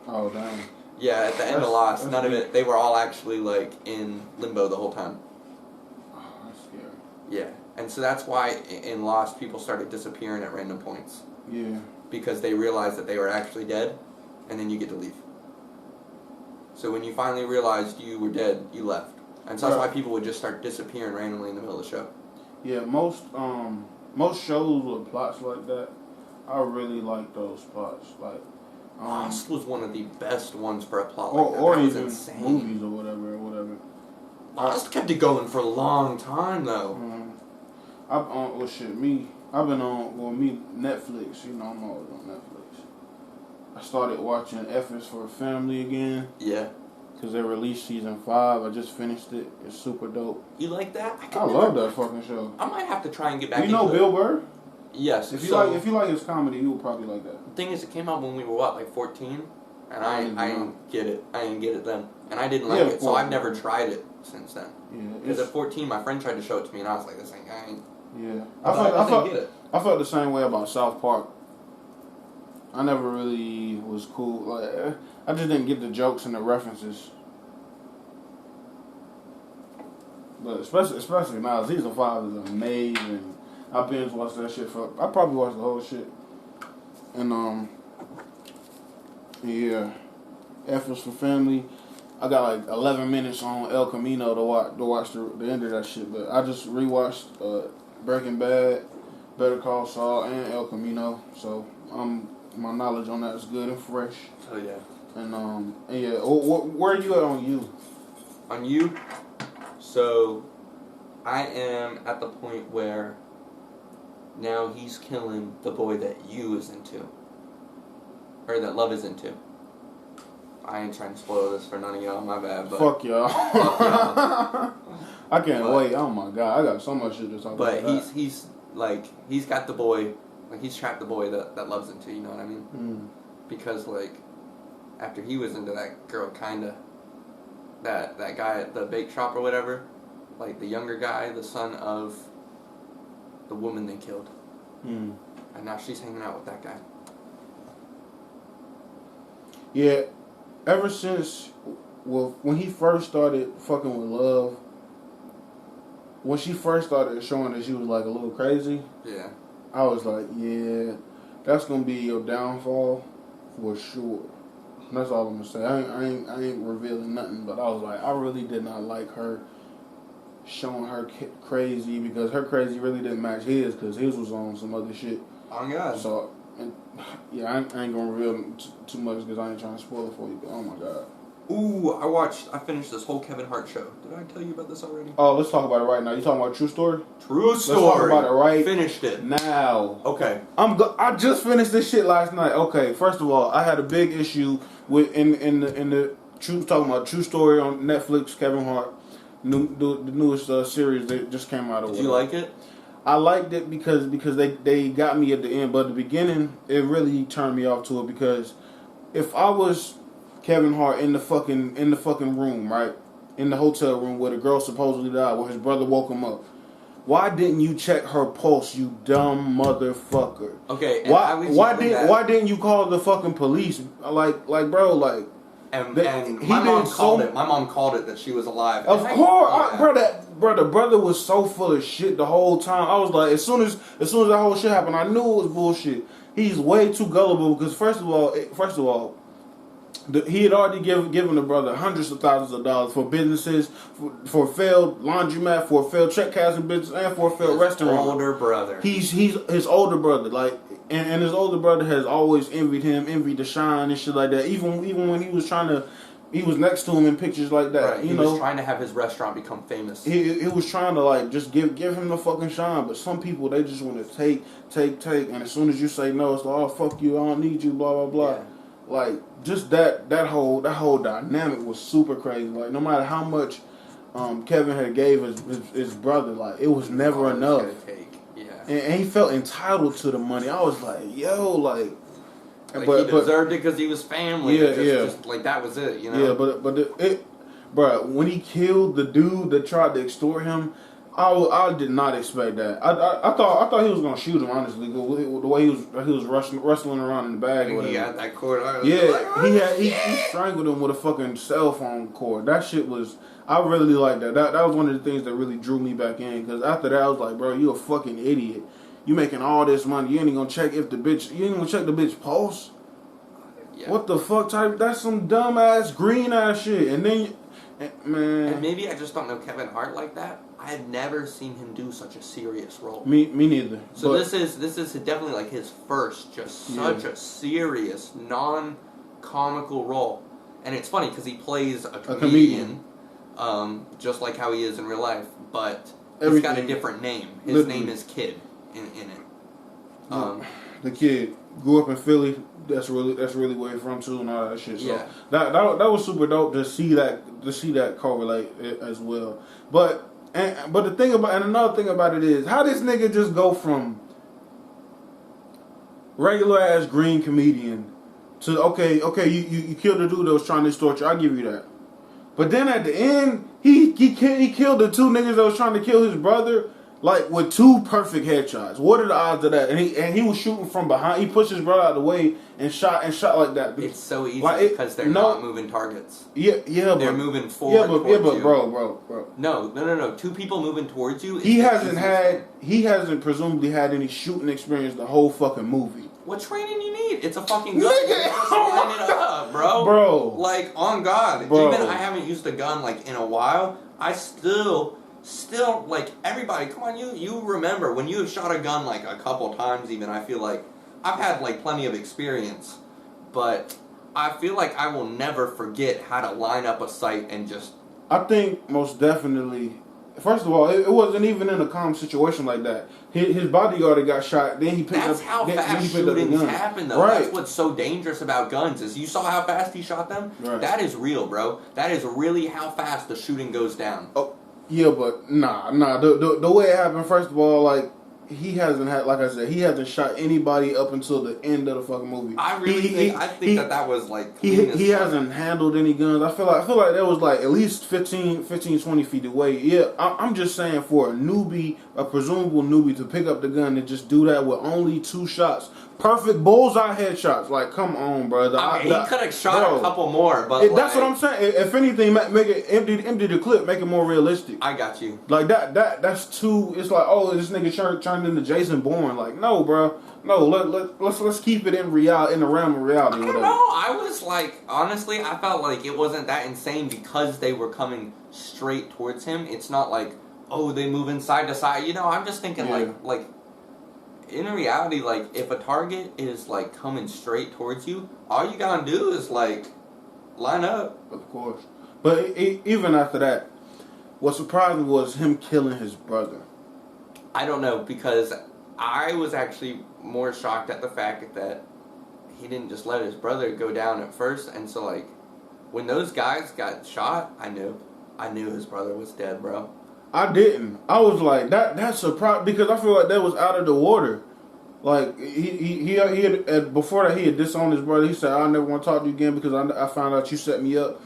Oh, damn. Yeah, at the end of Lost, none of it, they were all actually, like, in limbo the whole time. Oh, that's scary. Yeah, and so that's why in Lost, people started disappearing at random points. Yeah. Because they realized that they were actually dead, and then you get to leave. So when you finally realized you were dead, you left. And so that's why people would just start disappearing randomly in the middle of the show. Yeah, most shows with plots like that, I really like those plots. Like, Lost was one of the best ones for a plot like that. Or That was even insane. movies or whatever. Lost kept it going for a long time, though. I've been on Netflix. You know, I'm always on Netflix. I started watching F is for Family again. Yeah. Because they released season 5. I just finished it. It's super dope. You like that? I love that fucking show. I might have to try and get back into it. You know Bill Burr? Yes. If you like his comedy, you would probably like that. The thing is, it came out when we were, what, like 14? And I didn't get it. I didn't get it then. And I didn't like it, so I've never tried it since then. Yeah. Because at 14, my friend tried to show it to me, and I was like, this ain't... Yeah. I felt the same way about South Park. I never really was cool. Like, I just didn't get the jokes and the references. But especially now, season 5 is amazing. I binge watched that shit I probably watched the whole shit. And yeah, F is for Family. I got like 11 minutes on El Camino to watch the end of that shit. But I just rewatched Breaking Bad, Better Call Saul, and El Camino. So my knowledge on that is good and fresh. Oh yeah. And yeah, where are you at on you? On you? So, I am at the point where now he's killing the boy that you is into. Or that Love is into. I ain't trying to spoil this for none of y'all, my bad, but... Fuck y'all. Fuck y'all. I can't wait. Oh my god, I got so much shit to talk about. But he's got the boy, like, he's trapped the boy that Love's into, you know what I mean? Mm. Because, like, after he was into that girl, kinda, that guy at the bake shop or whatever, like, the younger guy, the son of the woman they killed. Mm. And now she's hanging out with that guy. Yeah, ever since, well, when he first started fucking with Love, when she first started showing that she was like a little crazy, yeah, I was like, yeah, that's gonna be your downfall for sure. That's all I'm gonna say. I ain't revealing nothing, but I was like, I really did not like her showing her crazy because her crazy really didn't match his because his was on some other shit. Oh God. So, yeah, I ain't gonna reveal too much because I ain't trying to spoil it for you. But oh my God. Ooh, I finished this whole Kevin Hart show. Did I tell you about this already? Oh, let's talk about it right now. You talking about True Story? True Story. Let's talk about it right Finished it now. Okay. I just finished this shit last night. Okay, first of all, I had a big issue with in the talking about True Story on Netflix. Kevin Hart, the newest series that just came out. Did you like it? I liked it because they got me at the end, but at the beginning it really turned me off to it because if I was Kevin Hart in the fucking room, right? In the hotel room where the girl supposedly died, where his brother woke him up. Why didn't you check her pulse, you dumb motherfucker? Okay, why didn't you call the fucking police? Like bro, like and my mom called it. My mom called it that she was alive. Of course, bro, the brother was so full of shit the whole time. I was like, as soon as that whole shit happened, I knew it was bullshit. He's way too gullible because first of all, he had already given the brother hundreds of thousands of dollars for businesses, for a failed laundromat, for a failed check cashing business, and for a failed restaurant. Older brother. He's his older brother, like, and his older brother has always envied the shine and shit like that. Even when he was next to him in pictures like that. Right. He was trying to have his restaurant become famous. He was trying to like just give him the fucking shine, but some people they just want to take, and as soon as you say no, it's like, oh fuck you, I don't need you, blah blah blah. Yeah. Like just that whole dynamic was super crazy. Like no matter how much Kevin had gave his brother, like it was never enough. Yeah. And he felt entitled to the money. I was like, yo, like he deserved it because he was family. Yeah, just like that was it, you know. Yeah, bro, when he killed the dude that tried to extort him, I did not expect that. I thought he was gonna shoot him. Honestly, the way he was wrestling around in the bag. He had that cord. He strangled him with a fucking cell phone cord. That shit was. I really liked that. That was one of the things that really drew me back in. Because after that, I was like, bro, you a fucking idiot. You making all this money. You ain't gonna check the bitch pulse. Yeah. What the fuck type? That's some dumb ass green ass shit. And then, man. And maybe I just don't know Kevin Hart like that. I had never seen him do such a serious role. Me neither. So this is definitely like his first, just such a serious, non-comical role. And it's funny because he plays a comedian. Just like how he is in real life, but he's got a different name. His name is Kid in it. The Kid grew up in Philly. That's really where he's from too, and all that shit. So yeah, that was super dope to see that correlate as well. But the thing about another thing about it is how this nigga just go from regular ass green comedian to okay you killed the dude that was trying to extort you. I'll give you that. But then at the end, he killed the two niggas that was trying to kill his brother, like with two perfect headshots. What are the odds of that? And he was shooting from behind. He pushed his brother out of the way and shot like that. It's so easy because they're not moving targets. Yeah, they're moving forward. But bro. No. Two people moving towards you. He hasn't presumably had any shooting experience the whole fucking movie. What training you need? It's a fucking gun. You just line it up, bro. Bro. Like, on God. Bro. Even I haven't used a gun, like, in a while. I still, like, everybody, come on, you remember, when you have shot a gun, like, a couple times even, I feel like, I've had, like, plenty of experience, but I feel like I will never forget how to line up a sight and just... I think most definitely... First of all, it wasn't even in a calm situation like that. His bodyguard had got shot. Then he picked up. That's how fast shootings happen, though. Right. That's what's so dangerous about guns. Is you saw how fast he shot them. Right. That is real, bro. That is really how fast the shooting goes down. Oh, yeah, but nah. The way it happened. First of all, like he hasn't had, like I said, he hasn't shot anybody up until the end of the fucking movie. I think that was like he hasn't handled any guns. I feel like that was like at least 15, 20 feet away. Yeah, I'm just saying for a presumable newbie to pick up the gun and just do that with only 2 shots, perfect bullseye headshots. Like, come on, bro. He could have shot a couple more, but that's what I'm saying. If anything, make it empty the clip, make it more realistic. I got you. Like that's too. It's like, oh, this nigga turned into Jason Bourne. Like, no, bro. No, let's keep it in the realm of reality. I don't know. I was like, honestly, I felt like it wasn't that insane because they were coming straight towards him. It's not like, oh, they moving side to side. You know, I'm just thinking like in reality, like if a target is like coming straight towards you, all you gotta do is like line up. Of course, but even after that, what surprised me was him killing his brother. I don't know, because I was actually more shocked at the fact that he didn't just let his brother go down at first, and so like when those guys got shot, I knew his brother was dead, bro. I didn't. I was like that surprised because I feel like that was out of the water. Like he had before that he had disowned his brother. He said, "I never want to talk to you again because I found out you set me up."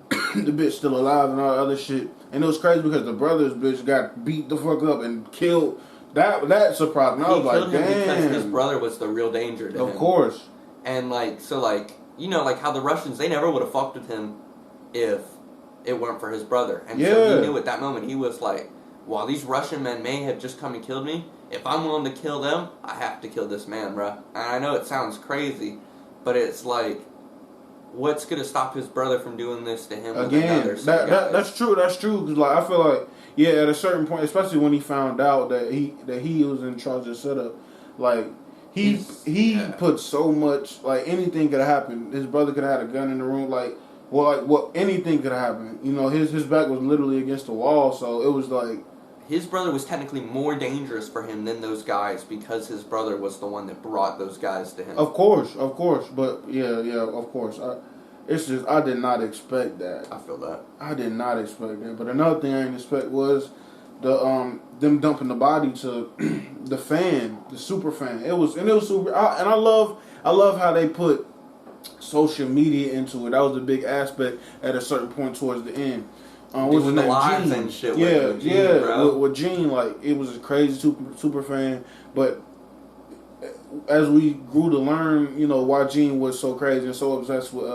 The bitch still alive and all that other shit, and it was crazy because the brother's bitch got beat the fuck up and killed. That surprised me. I was like, damn. Because his brother was the real danger to him. Of course. And like, so like, you know, like how the Russians, they never would have fucked with him if it weren't for his brother. And so he knew at that moment, he was like, while these Russian men may have just come and killed me, if I'm willing to kill them, I have to kill this man, bruh. And I know it sounds crazy, but it's like, what's going to stop his brother from doing this to him? Again, that's true. That's true. Because like, I feel like, yeah, at a certain point, especially when he found out that he was in charge of the setup, like he put so much, like anything could have happened. His brother could have had a gun in the room, anything could have happened. You know, his back was literally against the wall, so it was like his brother was technically more dangerous for him than those guys because his brother was the one that brought those guys to him. Of course, but yeah, of course. It's just I did not expect that. I feel that. I did not expect that. But another thing I didn't expect was them dumping the body to the super fan. It was super. I love how they put social media into it. That was a big aspect at a certain point towards the end. What's his name? Gene and shit. With Gene, like it was a crazy super fan, but as we grew to learn, you know, why Gene was so crazy and so obsessed with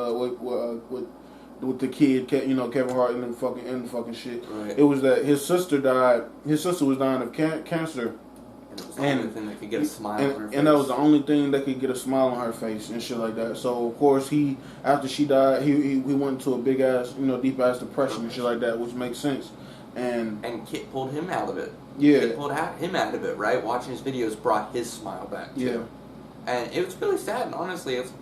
the kid, you know, Kevin Hart and the fucking shit. Right. It was that his sister died. His sister was dying of cancer. And it was the only thing that could get a smile on her face. And that was the only thing that could get a smile on her face and shit like that. So of course after she died, he went into a big ass, you know, deep ass depression and shit like that, which makes sense. And Kit pulled him out of it. Yeah. Kit pulled him out of it, right? Watching his videos brought his smile back too. Yeah. And it was really sad, and honestly, it's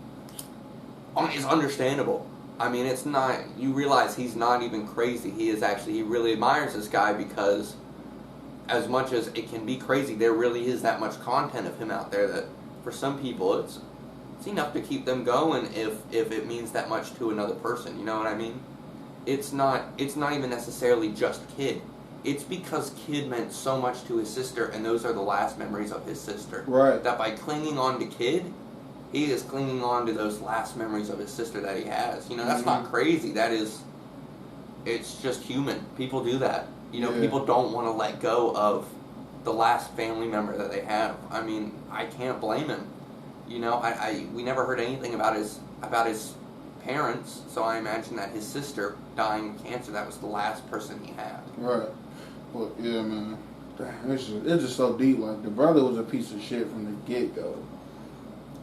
understandable. I mean, it's not, you realize he's not even crazy. He really admires this guy because as much as it can be crazy, there really is that much content of him out there that for some people it's enough to keep them going if it means that much to another person, you know what I mean? It's not even necessarily just Kid. It's because Kid meant so much to his sister, and those are the last memories of his sister. Right. That by clinging on to Kid, he is clinging on to those last memories of his sister that he has. You know, that's not crazy. It's just human. People do that. You know, people don't want to let go of the last family member that they have. I mean, I can't blame him. You know, we never heard anything about his parents, so I imagine that his sister dying of cancer, that was the last person he had. Right. Well, yeah, man. It's just so deep. Like, the brother was a piece of shit from the get-go.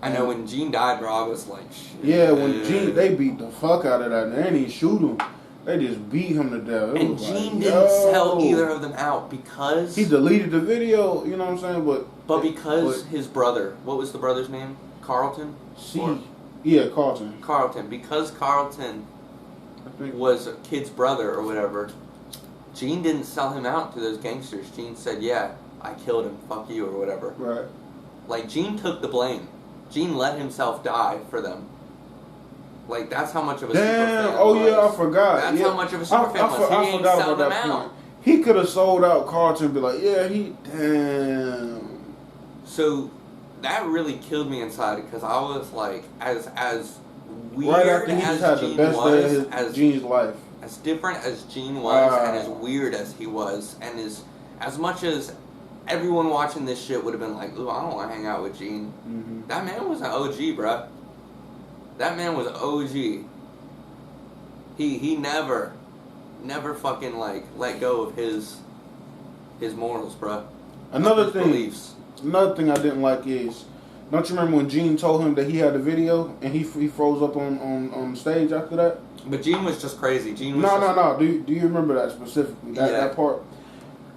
I know when Gene died, bro, I was like, shit. Yeah, when Gene, they beat the fuck out of that. They didn't even shoot him. They just beat him to death. And Gene didn't sell either of them out because... He deleted the video, you know what I'm saying? But because his brother, what was the brother's name? Carlton? Yeah, Carlton. Carlton. Because Carlton was a Kid's brother or whatever, Gene didn't sell him out to those gangsters. Gene said, yeah, I killed him, fuck you, or whatever. Right. Like, Gene took the blame. Gene let himself die for them. Like, that's how much of a super fan was. Yeah, I forgot. That's how much of a super fan was. He ain't sell them out. He could have sold out Carlton and be like, damn. So, that really killed me inside because I was like, as weird right after he as had Gene the best was, day of Gene's life. As different as Gene was, and as weird as he was, and as much as everyone watching this shit would have been like, ooh, I don't want to hang out with Gene. Mm-hmm. That man was an OG, bruh. That man was OG. He never fucking like let go of his morals, bruh. Another his thing, beliefs. Another thing I didn't like is, don't you remember when Gene told him that he had a video and he froze up on stage after that? But Gene was just crazy. Gene was No. Do you remember that specifically? That part.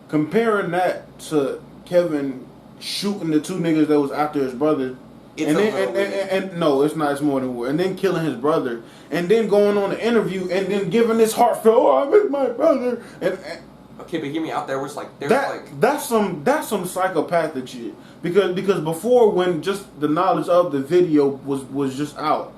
Comparing that to Kevin shooting the two niggas that was after his brother. And no, it's not. It's more than war. And then killing his brother, and then going on the interview, and then giving this heartfelt, "Oh, I miss my brother." And okay, but hear me out. That's some psychopathic shit. Because before, when just the knowledge of the video was just out.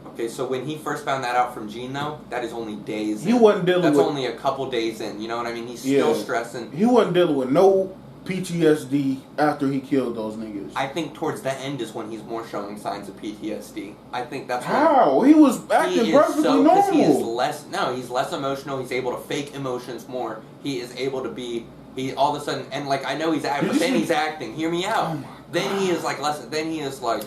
Okay, so when he first found that out from Gene, though, that is only days. He wasn't dealing with. That's only a couple days in. You know what I mean? He's still stressing. He wasn't dealing with no PTSD after he killed those niggas. I think towards the end is when he's more showing signs of PTSD. I think that's how he was acting perfectly normal. He's less emotional. He's able to fake emotions more. He is able to be. He all of a sudden, and like I know he's acting, but then he's acting. Hear me out. Oh then he is like less. Then he is like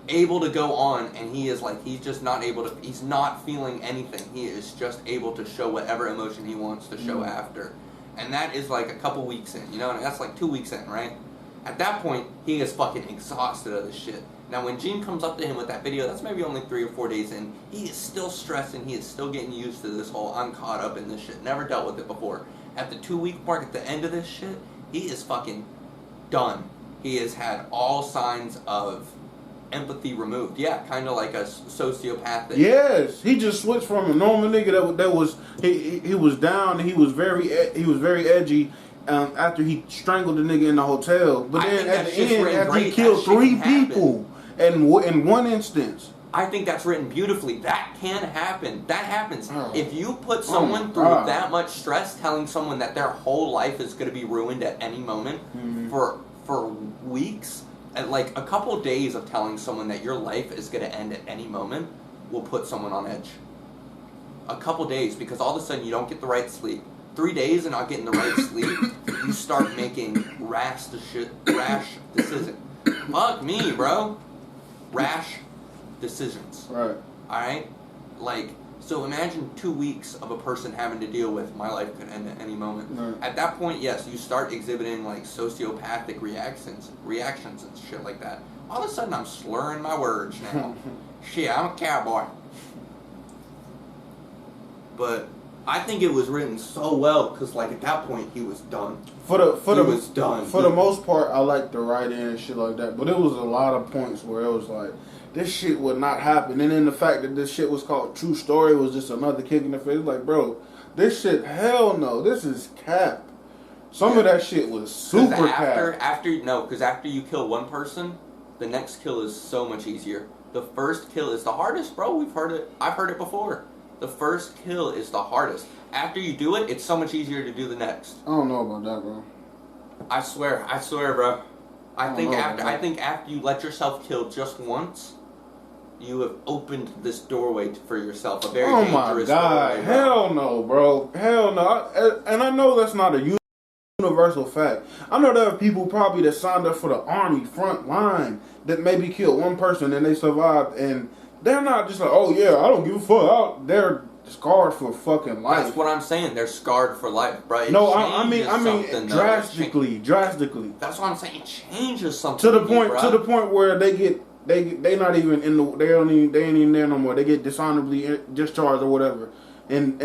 able to go on, and he is like he's just not able to. He's not feeling anything. He is just able to show whatever emotion he wants to show after. And that is like a couple weeks in, you know, and that's like 2 weeks in, right? At that point, he is fucking exhausted of this shit. Now, when Gene comes up to him with that video, that's maybe only 3 or 4 days in. He is still stressing. He is still getting used to this whole, I'm caught up in this shit. Never dealt with it before. At the 2 week mark, at the end of this shit, he is fucking done. He has had all signs of empathy removed. Yeah, kind of like a sociopathic. Yes, he just switched from a normal nigga that was he was down and he was very edgy after he strangled the nigga in the hotel. But then at the end, after he killed 3 people in one instance. I think that's written beautifully. That can happen. That happens. Oh. If you put someone through that much stress, telling someone that their whole life is going to be ruined at any moment for weeks. And like a couple days of telling someone that your life is going to end at any moment will put someone on edge. A couple days, because all of a sudden you don't get the right sleep. 3 days and not getting the right sleep, you start making rash decisions. Fuck me, bro. Rash decisions. Right. Alright? Like, so imagine 2 weeks of a person having to deal with my life could end at any moment. Right. At that point, yes, you start exhibiting like sociopathic reactions and shit like that. All of a sudden, I'm slurring my words now. Shit, I'm a cowboy. But I think it was written so well because, like, at that point, he was done. For the most part, I like the writing and shit like that. But it was a lot of points where it was like, this shit would not happen. And then the fact that this shit was called True Story was just another kick in the face. Like, bro, this shit, hell no. This is cap. Some of that shit was super cap. Because after you kill one person, the next kill is so much easier. The first kill is the hardest, bro. We've heard it. I've heard it before. The first kill is the hardest. After you do it, it's so much easier to do the next. I don't know about that, bro. I swear, bro. I think after you let yourself kill just once, you have opened this doorway for yourself. A very dangerous doorway. Hell no, bro. Hell no. And I know that's not a universal fact. I know there are people probably that signed up for the army front line that maybe killed one person and they survived, and they're not just like, oh yeah, I don't give a fuck. They're scarred for fucking life. That's what I'm saying. They're scarred for life, bro. No, I mean drastically. That's what I'm saying. It changes something to the point where they not even in the they ain't even there no more. They get dishonorably discharged or whatever, and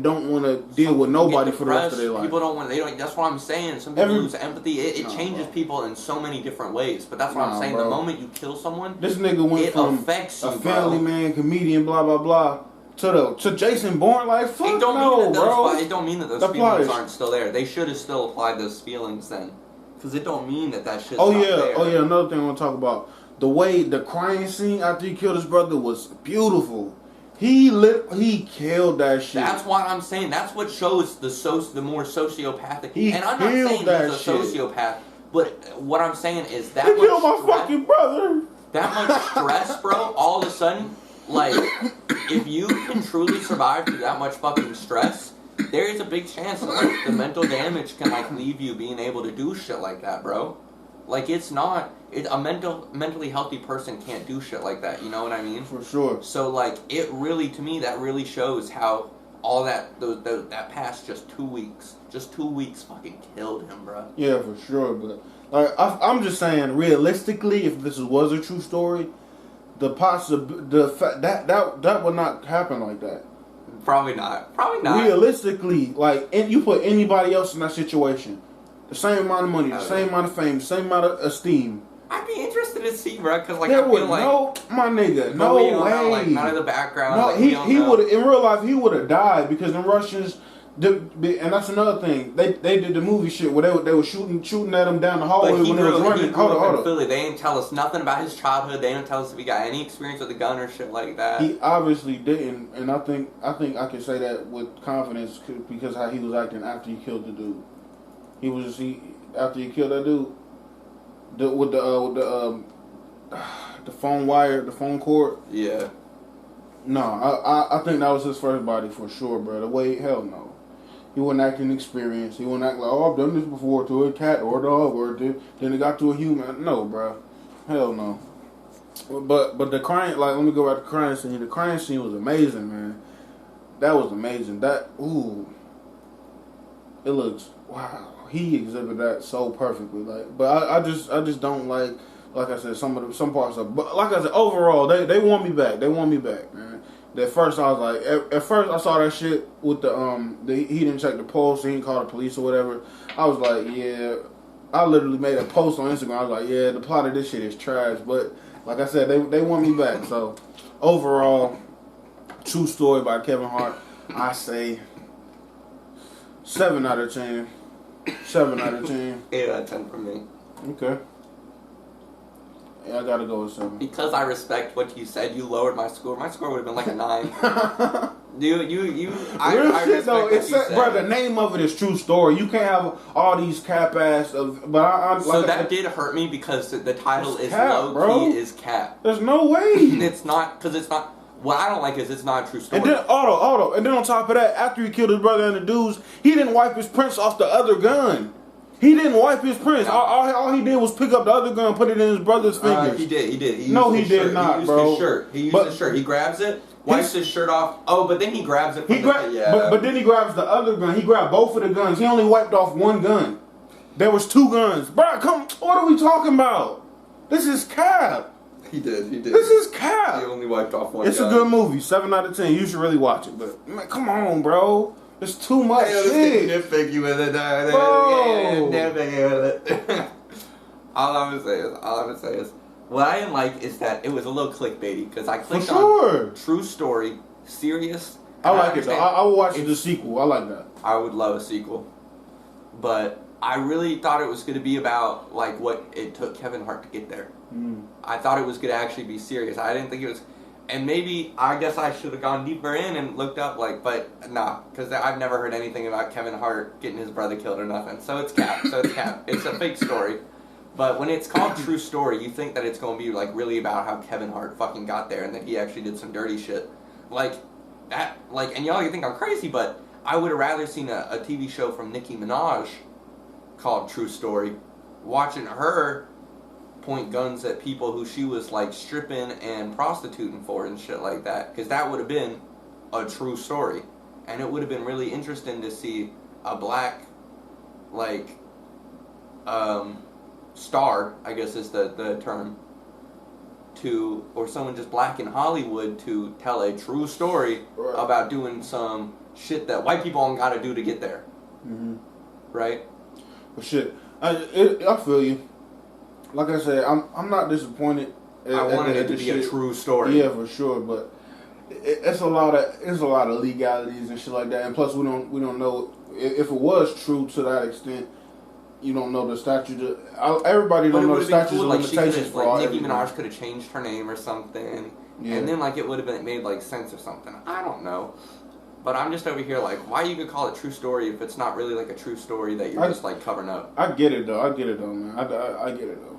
don't want to deal with nobody for the rest of their life. People don't want. That's what I'm saying. Some people lose empathy. It changes people in so many different ways. But that's what I'm saying. Bro. The moment you kill someone, this nigga went from a family man, comedian, blah blah blah, to Jason Bourne. Like fuck it don't mean that those feelings aren't still there. They should have still applied those feelings then, because it don't mean that shit's not there. Oh yeah. Another thing I want to talk about. The way the crying scene after he killed his brother was beautiful. He killed that shit. That's what I'm saying. That's what shows the more sociopathic. And I'm not saying he's a sociopath, but what I'm saying is that he killed my fucking brother. That much stress, bro. All of a sudden, like, if you can truly survive through that much fucking stress, there is a big chance that like the mental damage can like leave you being able to do shit like that, bro. Like it's not a mentally healthy person can't do shit like that. You know what I mean? For sure. So like it really, to me, that really shows how all that past just 2 weeks, fucking killed him, bro. Yeah, for sure. But like I'm just saying, realistically, if this was a true story, that would not happen like that. Probably not. Realistically, like, and you put anybody else in that situation, the same amount of money, the same amount of fame, the same amount of esteem. I'd be interested to see, bro, because like there I feel like my nigga, no we way. don't know, like none of the background. No, like, he would in real life he would have died because the Russians. And that's another thing. They did the movie shit where they were shooting at him down the hallway when they was running. Hold on. Philly. They didn't tell us nothing about his childhood. They didn't tell us if he got any experience with a gun or shit like that. He obviously didn't, and I think I can say that with confidence because how he was acting after he killed the dude. After he killed that dude, with the phone wire, the phone cord. Yeah. No, I think that was his first body for sure, bro. The way, hell no. He wasn't acting experienced. He wasn't acting like, oh, I've done this before to a cat or a dog, or then it got to a human. No, bro. Hell no. But the crime, like, let me go back to the crime scene. The crime scene was amazing, man. That was amazing. It looks, wow. He exhibited that so perfectly. Like, but I just don't like I said, some parts of. But like I said, overall, they want me back. They want me back, man. At first, I was like, at first I saw that shit with he didn't check the pulse, he didn't call the police or whatever. I was like, yeah. I literally made a post on Instagram. I was like, yeah, the plot of this shit is trash. But like I said, they want me back. So overall, true story by Kevin Hart. I say 7 out of 10. 7 out of 10. 8 out of 10 for me. Okay. Yeah, I gotta go with 7. Because I respect what you said, you lowered my score. My score would have been like a 9. I shit though. It said, bro, the name of it is True Story. You can't have all these cap ass of. But I so like that did hurt me because the title is cap, low bro. key is cap. There's no way. It's not because it's not. What I don't like is it's not a true story. And then auto, and then on top of that, after he killed his brother and the dudes, he didn't wipe his prints off the other gun. He didn't wipe his prints. All he did was pick up the other gun and put it in his brother's fingers. He did. He did not, bro. He used his shirt. He used his shirt. He grabs it, wipes his shirt off. Oh, but then he grabs it. But then he grabs the other gun. He grabbed both of the guns. He only wiped off one gun. There was 2 guns. Bro, what are we talking about? This is cap. He did. This is cap. He only wiped off one gun. It's a good movie. 7 out of 10. You should really watch it. But, man, come on, bro. It's too much shit. Nitpicky with it. Bro. Nitpicky with it. All I'm gonna say is, what I didn't like is that it was a little clickbaity because I clicked on True Story, serious. I like it though. I will watch the sequel. I like that. I would love a sequel, but I really thought it was going to be about like what it took Kevin Hart to get there. I thought it was going to actually be serious. I didn't think it was. And maybe, I guess I should have gone deeper in and looked up, like, but nah, because I've never heard anything about Kevin Hart getting his brother killed or nothing. So it's cap. It's a fake story. But when it's called True Story, you think that it's going to be, like, really about how Kevin Hart fucking got there and that he actually did some dirty shit. Like, that, like, and y'all, you think I'm crazy, but I would have rather seen a TV show from Nicki Minaj called True Story. Watching her point guns at people who she was like stripping and prostituting for and shit like that, because that would have been a true story, and it would have been really interesting to see a black like star, I guess is the term, or someone just black in Hollywood to tell a true story about doing some shit that white people don't gotta do to get there. Right? Well, shit, I feel you. Like I said, I'm not disappointed. I wanted it to be a true story. Yeah, for sure. But it's a lot of legalities and shit like that. And plus, we don't know if it was true to that extent. You don't know the statute. Everybody don't know the statute of limitations for all. Nicki Minaj could have changed her name or something, and then like it would have been made like sense or something. I don't know. But I'm just over here like, why you could call it true story if it's not really like a true story that you're just like covering up? I get it though, man. I get it though.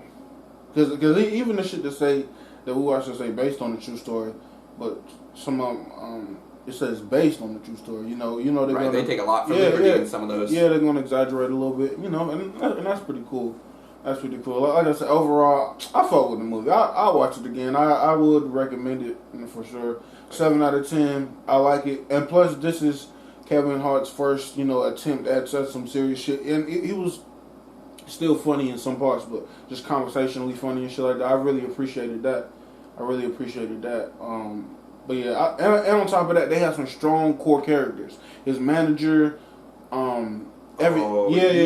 Because even the shit that say that we watch say based on the true story, but some of them it says based on the true story. You know they're right. gonna, They take a lot for liberty in some of those. Yeah, they're gonna exaggerate a little bit. You know, and that's pretty cool. That's pretty cool. Like I said, overall, I fuck with the movie. I'll watch it again. I would recommend it for sure. 7 out of 10. I like it, and plus this is Kevin Hart's first attempt at some serious shit, and he was still funny in some parts, but just conversationally funny and shit like that. I really appreciated that. But yeah, and on top of that, they have some strong core characters. His manager, You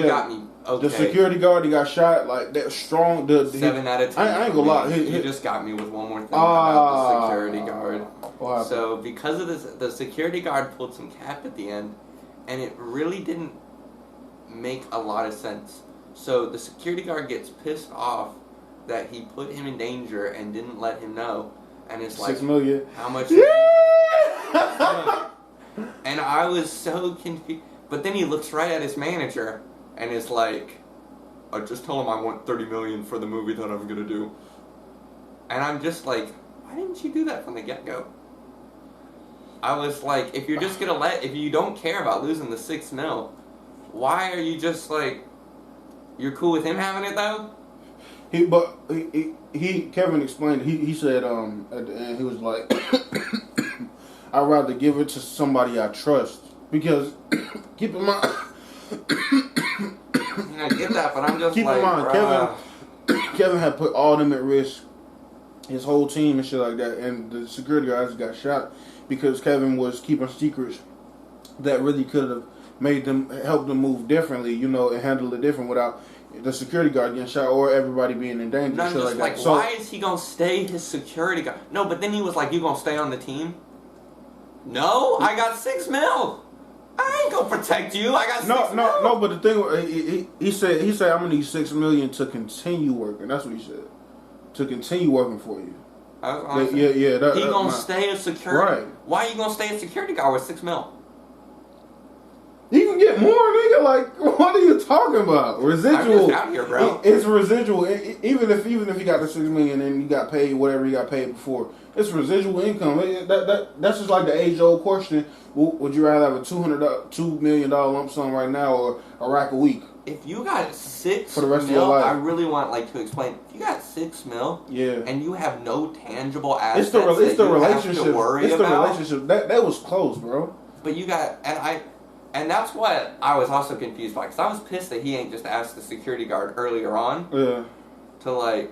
got me. Okay. The security guard, he got shot. Like that strong. 7 out of 10. I ain't gonna lie. You just got me with one more thing about the security guard. Wow. So because of this, the security guard pulled some cap at the end, and it really didn't make a lot of sense. So the security guard gets pissed off that he put him in danger and didn't let him know, and it's like, $6 million. how much? Yeah! And I was so confused. But then he looks right at his manager and is like, I just tell him I want $30 million for the movie that I'm gonna do. And I'm just like, why didn't you do that from the get-go? I was like, if you're just gonna if you don't care about losing the $6 million, why are you just like, you're cool with him having it though? Kevin explained it. He said at the end he was like, I'd rather give it to somebody I trust, because keep in mind, I get that, but I'm just keep like, in mind, Kevin had put all them at risk, his whole team and shit like that, and the security guys got shot because Kevin was keeping secrets that really could have helped them move differently, and handle it different without the security guard getting shot or everybody being in danger. No, I'm just like, so, why is he gonna stay his security guard? No, but then he was like, you gonna stay on the team? No, I got $6 million. I ain't gonna protect you. I got $6 million. No. But the thing, he said I'm gonna need $6 million to continue working. That's what he said. To continue working for you. Yeah. He gonna stay a security. Right. Why are you gonna stay a security guard with $6 million? You can get more, nigga. Like, what are you talking about? Residual. I'm just out here, bro. It's residual. Even if you got the $6 million and you got paid whatever you got paid before, it's residual income. That's just like the age-old question: would you rather have a $2 million lump sum right now or a rack a week? If you got $6 for the rest million, of your life, I really want to explain. If you got $6 million, yeah, and you have no tangible assets, it's the relationship. Have to worry it's about. The relationship that was close, bro. But you got and that's what I was also confused by, because I was pissed that he ain't just asked the security guard earlier on. Yeah. To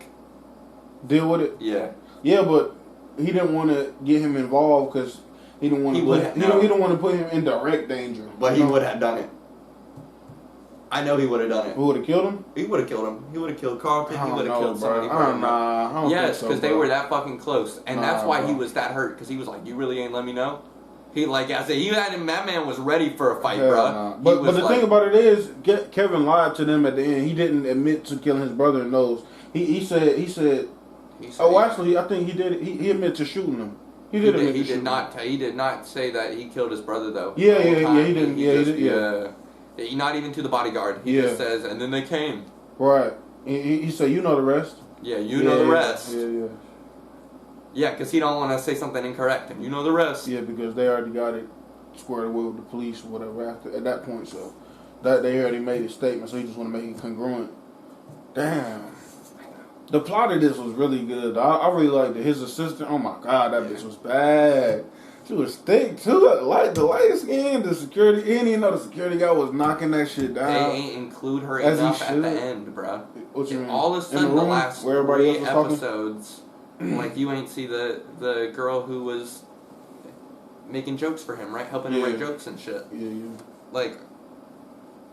deal with it. Yeah. Yeah, but he didn't want to get him involved because he didn't want to. He don't want to put him in direct danger. But he would have done it. I know he would have done it. Who would have killed him? He would have killed him. He would have killed Carlton. He would have killed somebody. I don't yes, because they were that fucking close, and that's why he was that hurt. Because he was like, "You really ain't let me know." He I said, that man was ready for a fight, bro. Nah. But the thing about it is, Kevin lied to them at the end. He didn't admit to killing his brother in those. He said. Oh, actually, I think he did. He admitted to shooting him. He did not. He did not say that he killed his brother though. Yeah. He didn't. He not even to the bodyguard. He just says, and then they came. Right. He said, you know the rest. Yeah, you know the rest. Yeah. Yeah, because he don't want to say something incorrect, and you know the rest. Yeah, because they already got it squared away with the police or whatever at that point. So that they already made a statement, so he just want to make it congruent. Damn. The plot of this was really good. I really liked it. His assistant, oh my god, that bitch was bad. She was thick too. The light skin, the security, and you know the security guy was knocking that shit down. They ain't include her enough at the end, bro. What you mean? All of a sudden, the last 3 episodes. You ain't see the girl who was making jokes for him, right? Helping him write jokes and shit. Yeah.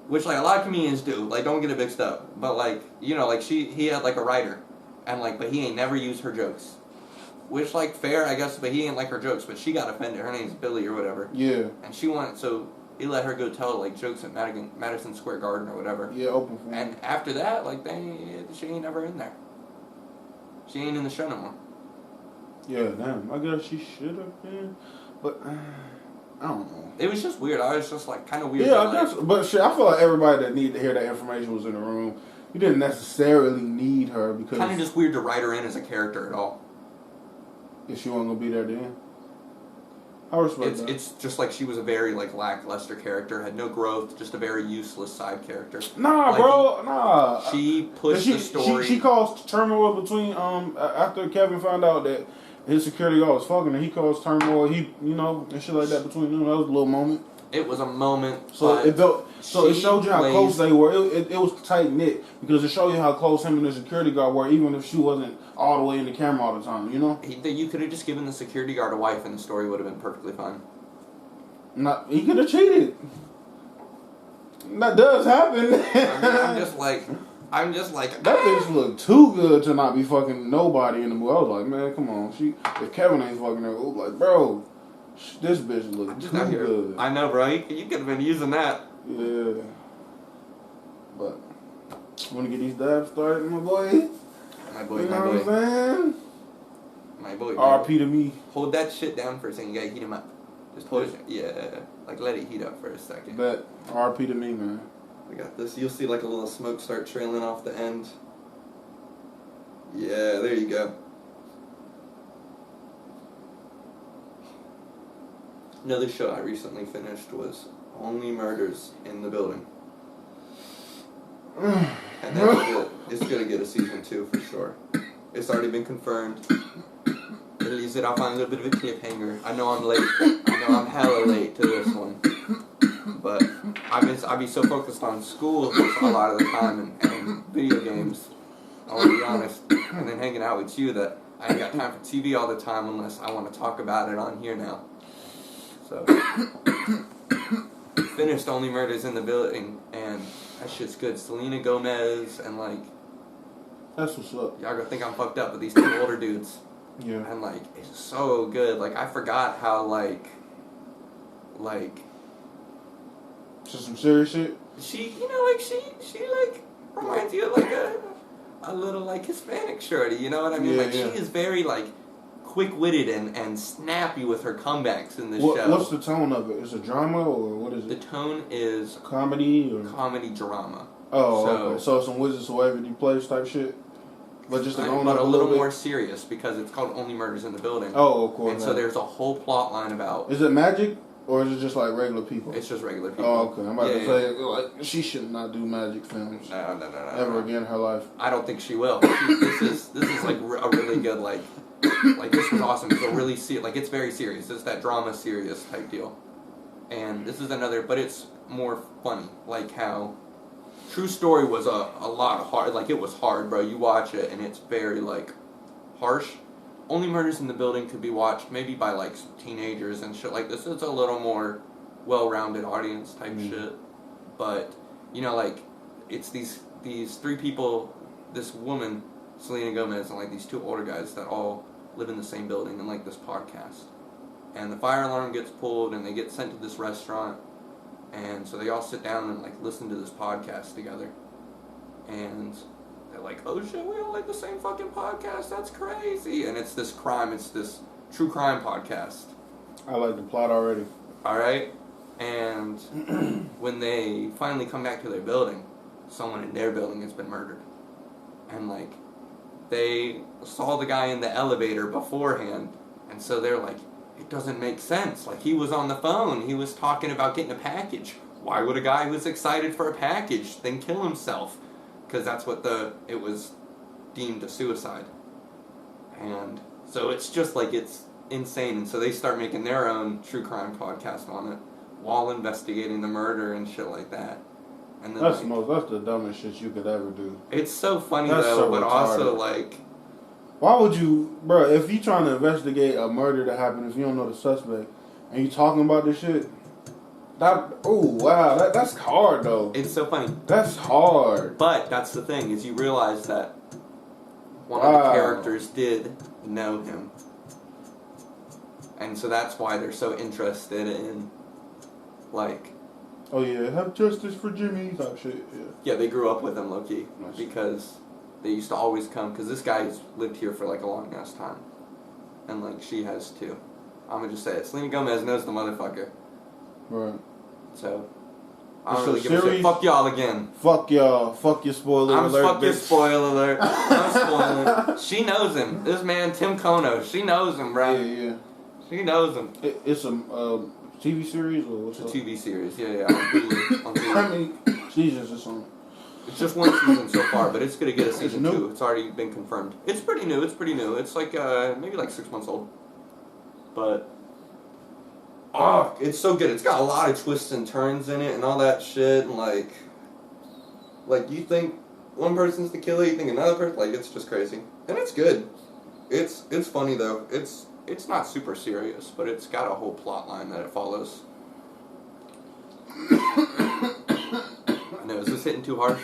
Which a lot of comedians do. Don't get it mixed up. But he had a writer, and but he ain't never used her jokes. Which fair, I guess, but he ain't like her jokes. But she got offended. Her name's Billy or whatever. Yeah. And she wanted, so he let her go tell jokes at Madison Square Garden or whatever. Yeah, open for And after that, she ain't never in there. She ain't in the show no more. Yeah, damn. I guess she should have been, but I don't know. It was just weird. I was just kind of weird. Yeah, I guess. But shit, I feel like everybody that needed to hear that information was in the room. You didn't necessarily need her because kind of just weird to write her in as a character at all. If she wasn't gonna be there then. I respect that. It's just like she was a very like lackluster character, had no growth, just a very useless side character. Nah, like, bro, nah. She pushed the story. She caused turmoil between after Kevin found out that his security guard was fucking her. He caused turmoil. And shit like that between them. That was a little moment. It was a moment. So it showed you how close they were. It was tight knit because it showed you how close him and the security guard were, even if she wasn't all the way in the camera all the time. You know. You could have just given the security guard a wife, and the story would have been perfectly fine. He could have cheated. That does happen. I'm just like that bitch looked too good to not be fucking nobody in the movie. I was like, man, come on. If Kevin ain't fucking her, I was like, bro, this bitch looked too good. I know, bro. You could have been using that. Yeah. But want to get these dabs started, my boy? My boy, you my know boy. what I'm saying? My boy. RP to me. Hold that shit down for a second. You gotta heat him up. Just hold it. Yeah. Like, let it heat up for a second. Bet. RP to me, man. We got this. You'll see like a little smoke start trailing off the end. Yeah, there you go. Another show I recently finished was Only Murders in the Building. And that's it. It's gonna get a season 2 for sure. It's already been confirmed. It leaves it off on a little bit of a cliffhanger. I know I'm late. I know I'm hella late to this one. But I've been so focused on school a lot of the time and video games, I'll be honest, and then hanging out with you that I ain't got time for TV all the time unless I want to talk about it on here now. So, finished Only Murders in the Building, and that shit's good. Selena Gomez and like... That's what's up. Y'all gonna think I'm fucked up, but these two older dudes. Yeah. And like, it's so good. Like, I forgot how like... Just some serious shit? She reminds you of like a little like Hispanic shorty, you know what I mean? Yeah, like she is very like quick-witted and snappy with her comebacks in the show. What's the tone of it? Is it drama or what is it? The tone is comedy or comedy drama. Oh, okay. So some Wizards Celebrity Place type shit? But just but a little more serious because it's called Only Murders in the Building. Oh, of course. And so there's a whole plot line about... Is it magic? Or is it just like regular people? It's just regular people. Oh, okay. I'm about to say, like, she should not do magic films. No. Ever again in her life. I don't think she will. This is like a really good, like this was awesome. It's a really it's very serious. It's that drama serious type deal. And this is another, but it's more funny. Like how True Story was a lot hard. Like, it was hard, bro. You watch it, and it's very, like, harsh. Only Murders in the Building could be watched maybe by, like, teenagers and shit like this. It's a little more well-rounded audience type shit. But, you know, like, it's these three people, this woman, Selena Gomez, and, like, these two older guys that all live in the same building and, like, this podcast. And the fire alarm gets pulled, and they get sent to this restaurant. And so they all sit down and, like, listen to this podcast together. And they're like, oh shit, we all like the same fucking podcast. That's crazy. And it's this true crime podcast. I like the plot already. Alright? And when they finally come back to their building, someone in their building has been murdered. And, like, they saw the guy in the elevator beforehand. And so they're like, it doesn't make sense. Like, he was on the phone. He was talking about getting a package. Why would a guy who's excited for a package then kill himself? Because that's what it was deemed a suicide. And so it's just like, it's insane. And so they start making their own true crime podcast on it while investigating the murder and shit like that. And then that's the dumbest shit you could ever do. It's so funny though, but also like, why would you, bro, if you trying to investigate a murder that happened, if you don't know the suspect, and you talking about this shit, that's hard though. It's so funny. That's hard. But that's the thing, is you realize that one of the characters did know him. And so that's why they're so interested in, like... Oh yeah, have justice for Jimmy type shit, yeah. Yeah, they grew up with him, low-key. Nice. Because they used to always come, because this guy's lived here for like a long ass time. And like, she has too. I'm gonna just say it. Selena Gomez knows the motherfucker. Right. So, I don't really give a shit. Fuck y'all again. Fuck y'all. Fuck your spoiler alert. Fuck your spoiler alert. I'm spoiling. She knows him. This man, Tim Kono, she knows him, bro. Yeah. She knows him. It's a TV series or what's It's a up? TV series. Yeah. On Hulu. On Hulu. How many seasons is on? It's just one season so far, but it's gonna get a season new? 2. It's already been confirmed. It's pretty new. It's like maybe like 6 months old. But it's so good. It's got a lot of twists and turns in it and all that shit. And like you think one person's the killer, you think another person. Like it's just crazy, and it's good. It's funny though. It's not super serious, but it's got a whole plot line that it follows. I know. Is this hitting too harsh?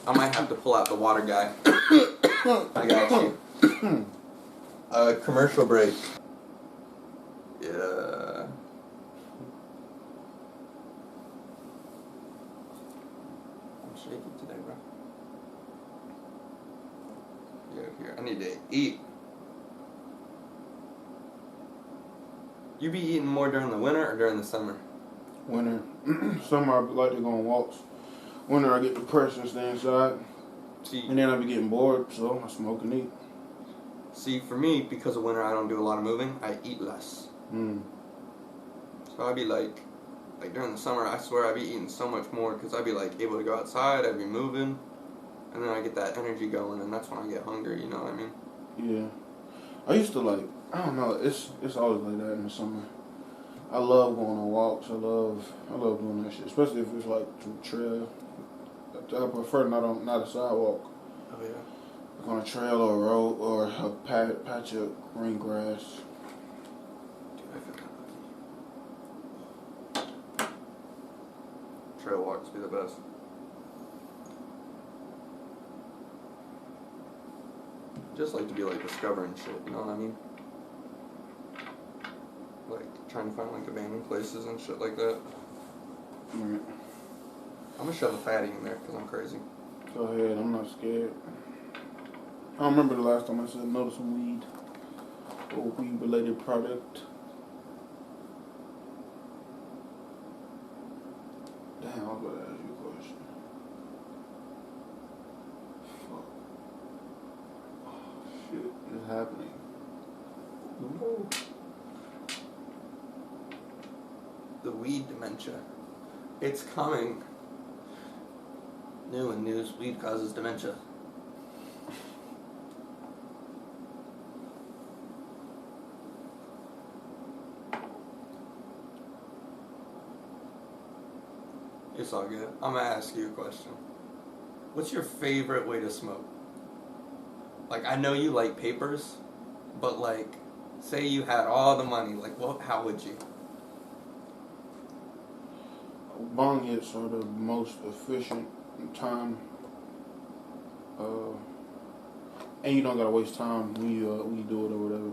I might have to pull out the water guy. I got you. Commercial break. Yeah. I'm shaky today, bro. Yeah, here. I need to eat. You be eating more during the winter or during the summer? Winter. Summer I like to go on walks. Winter I get depressed and stay inside. See, And then I be getting bored, so I smoke and eat. See, for me, because of winter, I don't do a lot of moving. I eat less. So I be like during the summer, I swear I be eating so much more because I be like able to go outside. I be moving, and then I get that energy going, and that's when I get hungry. You know what I mean? Yeah. I used to like. I don't know. It's always like that in the summer. I love going on walks. I love doing that shit, especially if it's like some trail. I prefer not a sidewalk. Oh yeah. Like on a trail or a road or a patch of green grass. Dude, I feel kind of lucky. Trail walks be the best. Just like to be like discovering shit. You know what I mean? Like trying to find like abandoned places and shit like that. Right. I'm gonna shove a fatty in there because I'm crazy. Go ahead, I'm not scared. I don't remember the last time I said no to some weed or weed related product. Damn, I was about to ask you a question. Fuck. Oh shit, it's happening. Ooh. The weed dementia. It's coming. New in news, weed causes dementia. It's all good. I'm gonna ask you a question. What's your favorite way to smoke? Like, I know you like papers, but like, say you had all the money, like, how would you? Bong hits are the most efficient time, and you don't gotta waste time when you do it or whatever.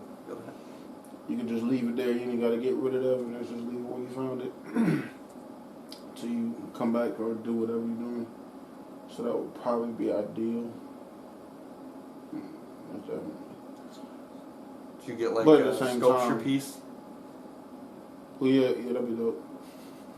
You can just leave it there. You ain't gotta get rid of it, and just leave it where you found it till you come back or do whatever you're doing. So that would probably be ideal. Did you get like But at a the same sculpture time- piece? Well, yeah, that'd be dope.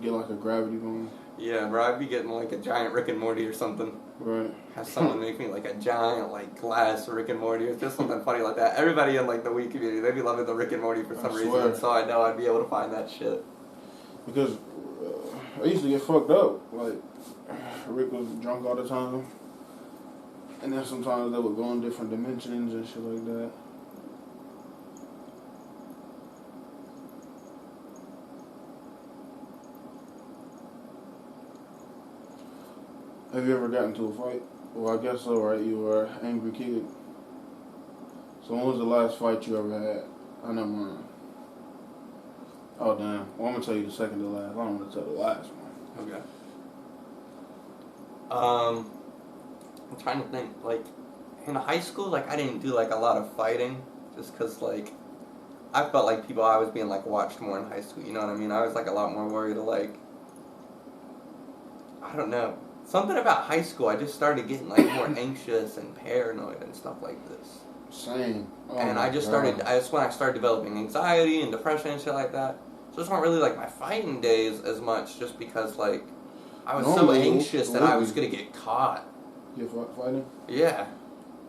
Get like a gravity going. Yeah, bro, I'd be getting like a giant Rick and Morty or something. Right. Have someone make me like a giant like glass Rick and Morty or just something funny like that. Everybody in like the weed community, they be loving the Rick and Morty for some reason, swear. and so I know I'd be able to find that shit. Because I used to get fucked up. Like, Rick was drunk all the time. And then sometimes they would go in different dimensions and shit like that. Have you ever gotten into a fight? Well, I guess so, right? You were an angry kid. So when was the last fight you ever had? I know mine. Oh, damn. Well, I'm going to tell you the second to last. I don't want to tell the last one. Okay. I'm trying to think, like, in high school, like, I didn't do, like, a lot of fighting, just because, like, I felt like I was being, like, watched more in high school, you know what I mean? I was, like, a lot more worried, like, I don't know. Something about high school, I just started getting, like, more anxious and paranoid and stuff like this. Same. Oh, And I just started, that's when I started developing anxiety and depression and shit like that. So it's not really, like, my fighting days as much, just because, like, I was so anxious that I was gonna get caught. You fighting? Yeah.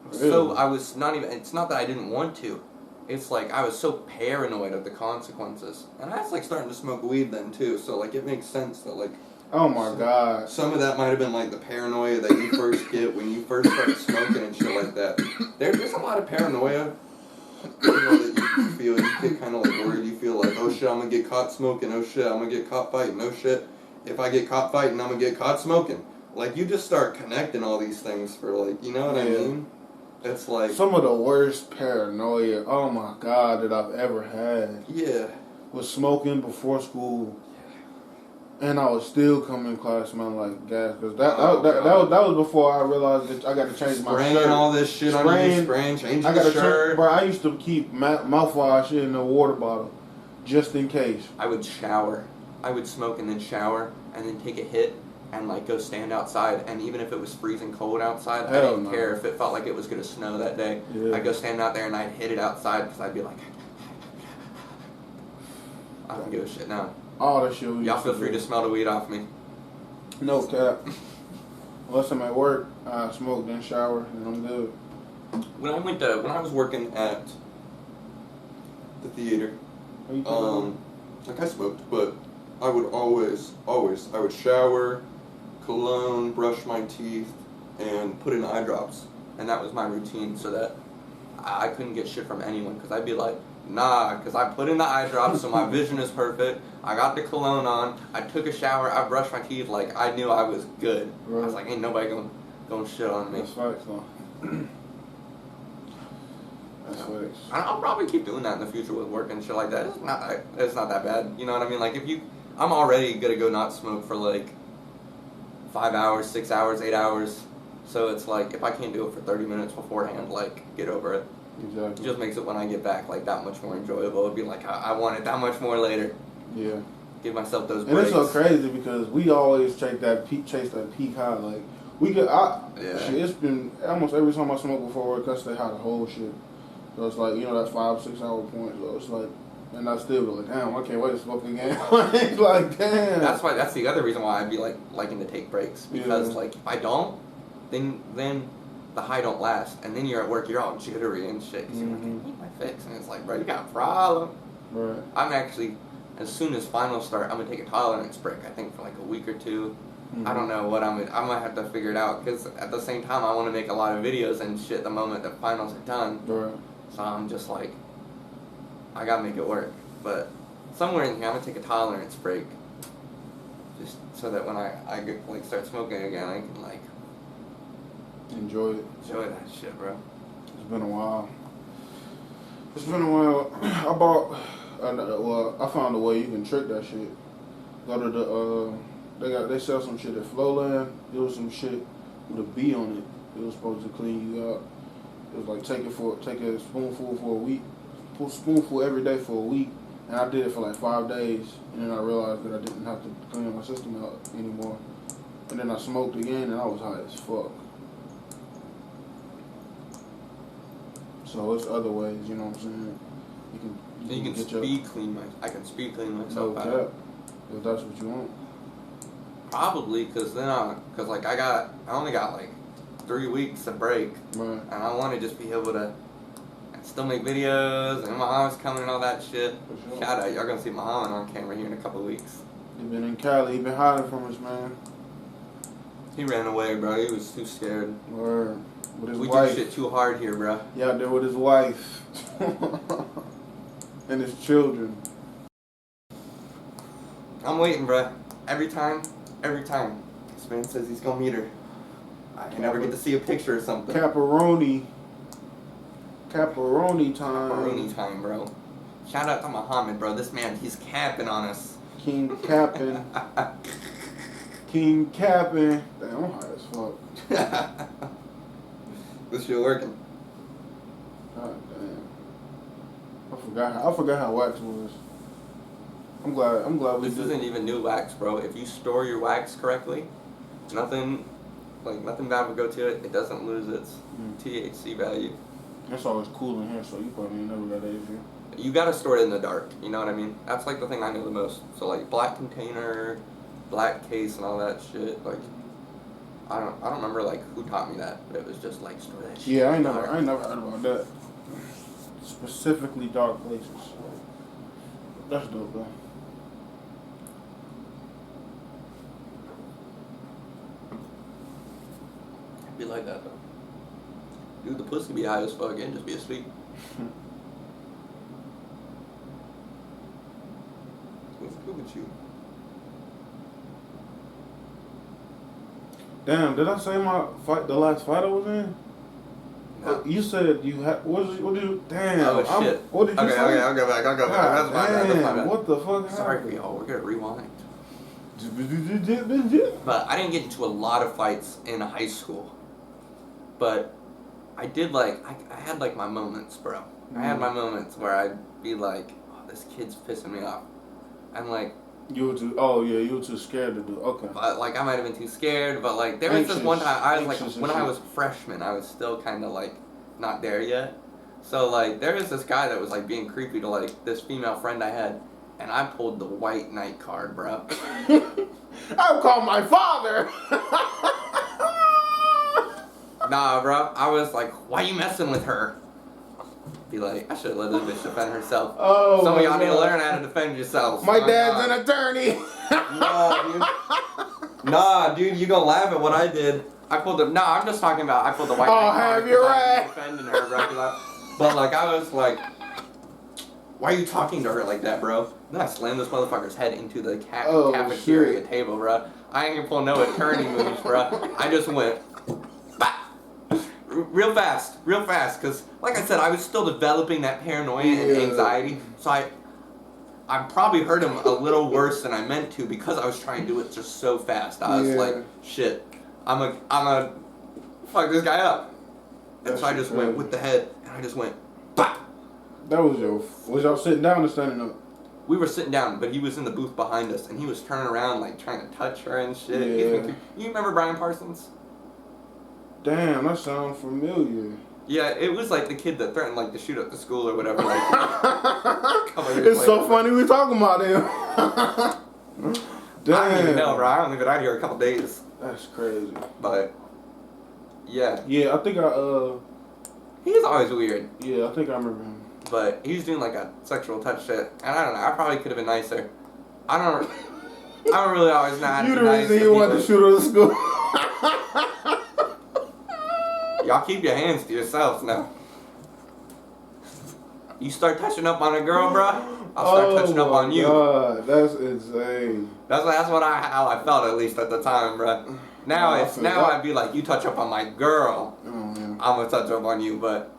Really? So I was not even. It's not that I didn't want to. It's like I was so paranoid of the consequences, and I was like starting to smoke weed then too. So like it makes sense that like. Oh my god. Some of that might have been like the paranoia that you first get when you first start smoking and shit like that. There's a lot of paranoia. That you feel. You get kind of like worried. You feel like, oh shit, I'm gonna get caught smoking. Oh shit, I'm gonna get caught fighting. Oh shit, if I get caught fighting, I'm gonna get caught smoking. Like you just start connecting all these things for like, you know what I mean? It's like some of the worst paranoia. Oh my god, that I've ever had. Yeah. Was smoking before school. And I was still coming in class smelling like gas because that was before I realized that I got to change my shirt. Spraying all this shit on you, changing the shirt. Bro, I used to keep mouthwash in a water bottle just in case. I would shower. I would smoke and then shower and then take a hit and like go stand outside. And even if it was freezing cold outside, I didn't care if it felt like it was going to snow that day. Yeah. I'd go stand out there and I'd hit it outside because I'd be like, I don't give a shit now. All that shit. Y'all feel free to smell the weed off me. No cap. Unless I'm at work, I smoke, then shower, and I'm good. When I was working at the theater, like I smoked, but I would always, I would shower, cologne, brush my teeth, and put in eye drops. And that was my routine so that I couldn't get shit from anyone because I'd be like, nah, because I put in the eye drops so my vision is perfect. I got the cologne on. I took a shower. I brushed my teeth like I knew I was good. Right. I was like, ain't nobody gonna shit on me. That's facts, though. That's facts. I'll probably keep doing that in the future with work and shit like that. It's not that bad. You know what I mean? Like I'm already gonna go not smoke for like 5 hours, 6 hours, 8 hours. So it's like if I can't do it for 30 minutes beforehand, like get over it. Exactly. It just makes it when I get back like that much more enjoyable. It'd be like I want it that much more later. Yeah. Give myself those breaks. And it's so crazy because we always chase that peak high. Like shit, it's been almost every time I smoke before work, I stay high the whole shit. So it's like, you know, that 5-6 hour point. So it's like, and I still be like, damn, I can't wait to smoke again. Like, damn. That's the other reason why I'd be like liking to take breaks because like if I don't, then the high don't last, and then you're at work, you're all jittery and shit. Cause you're like, I need my fix, and it's like, bro, you got a problem. Right. I'm actually, as soon as finals start, I'm gonna take a tolerance break. I think for like a week or two. I don't know what I'm gonna have to figure it out because at the same time I want to make a lot of videos and shit the moment the finals are done. Right. So I'm just like, I gotta make it work. But somewhere in here, I'm gonna take a tolerance break, just so that when I get, like start smoking again, I can like enjoy that shit, bro. It's been a while. I found a way you can trick that shit. Go to they sell some shit at Flowland. It was some shit with a bee on it. It was supposed to clean you up. It was like take a spoonful for a week, spoonful every day for a week, and I did it for like 5 days, and then I realized that I didn't have to clean my system out anymore. And then I smoked again, and I was high as fuck. So it's other ways, you know what I'm saying? You can speed clean I can speed clean myself out. If that's what you want. Probably, because I only got like 3 weeks of break, right. And I want to just be able to still make videos, and my mom's coming and all that shit. For sure. Shout out, y'all gonna see Muhammad on camera here in a couple of weeks. He been in Cali, he been hiding from us, man. He ran away, bro. He was too scared. Word. With his wife. Do shit too hard here, bro. He out there with his wife and his children. I'm waiting, bro. Every time, this man says he's gonna meet her. I can never get to see a picture or something. Caparoni time. Caparoni time, bro. Shout out to Muhammad, bro. This man, he's capping on us. King capping. King capping. Damn, I'm high as fuck. This shit working. God damn. I forgot how wax was. I'm glad we This isn't even new wax, bro. If you store your wax correctly, nothing bad would go to it. It doesn't lose its THC value. It's always cool in here, so you probably ain't never got that issue. You gotta store it in the dark, you know what I mean? That's like the thing I know the most. So like black container, black case and all that shit. Like, I don't remember like who taught me that, but it was just like store that shit. Yeah, I ain't never heard about that. Specifically dark places. That's dope though. Be like that though. Dude, the pussy be high as fuck and just be asleep. What's good with you? Damn, did I say the last fight I was in? No. You said you had. What did you? Damn. Oh shit. What did you say? Okay, I'll go back. That's my bad. What the fuck? Sorry for y'all. We're gonna rewind. Happened? But I didn't get into a lot of fights in high school. But I did like I had like my moments, bro. I had my moments where I'd be like, oh, this kid's pissing me off. I'm like, You were too. Oh yeah, you were too scared to do. Okay. but like I might have been too scared. But like there was this one time I was like Anxious and when I shit. was a freshman, I was still kind of like not there yet. So like there was this guy that was like being creepy to like this female friend I had, and I pulled the white knight card, bro. I'll call my father. Nah, bro. I was like, why you messing with her? Be like, I should have let this bitch defend herself. Oh, Some of y'all my need to God. learn how to defend yourself. My Oh, dad's God. an attorney. Nah, dude, you gonna laugh at what I did. I pulled the. Nah, I'm just talking about. I pulled the white. Oh, knight card have you 'cause I right? was defending her, bro. 'Cause but like, I was like, why are you talking to her like that, bro? Then I slammed this motherfucker's head into the Oh, cafeteria shit. table, bro. I ain't gonna pull no attorney moves, bro. I just went. Bah! Real fast, because like I said, I was still developing that paranoia and Yeah. anxiety, so I probably hurt him a little worse than I meant to because I was trying to do it just so fast. I was Yeah. like, shit, I'm a fuck this guy up, and That so I shit just went crazy. with the head, and I just went, bah! That was was y'all sitting down or standing up? We were sitting down, but he was in the booth behind us, and he was turning around like trying to touch her and shit. Yeah. You remember Brian Parsons? Damn, that sounds familiar. Yeah, it was like the kid that threatened like to shoot up the school or whatever. Like, couple years It's so later. funny we talking about him. Damn. I don't even know, bro. I only been out here a couple days, That's crazy. but yeah, Yeah, I think he's always weird. I think I remember him. But he was doing like a sexual touch shit, and I don't know. I probably could have been nicer. I don't really always know how to You be the nice. reason you wanted to shoot up the school. Y'all keep your hands to yourselves now. You start touching up on a girl, bro, I'll start touching up on you. God, that's insane. That's how I felt at least at the time, bro. Now I it's feel now that. I'd be like, you touch up on my girl, Oh man. I'm gonna touch up on you. But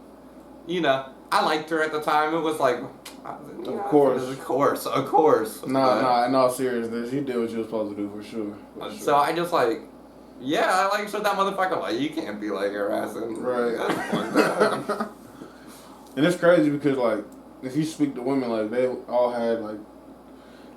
you know, I liked her at the time. It was like, Of course. Of course. Nah, in all seriousness, you did what you were supposed to do for sure. For sure. So I just like, yeah, I like shut that motherfucker. Like, you can't be like harassing. Right. That's fucked up. And it's crazy because like if you speak to women, like they all had like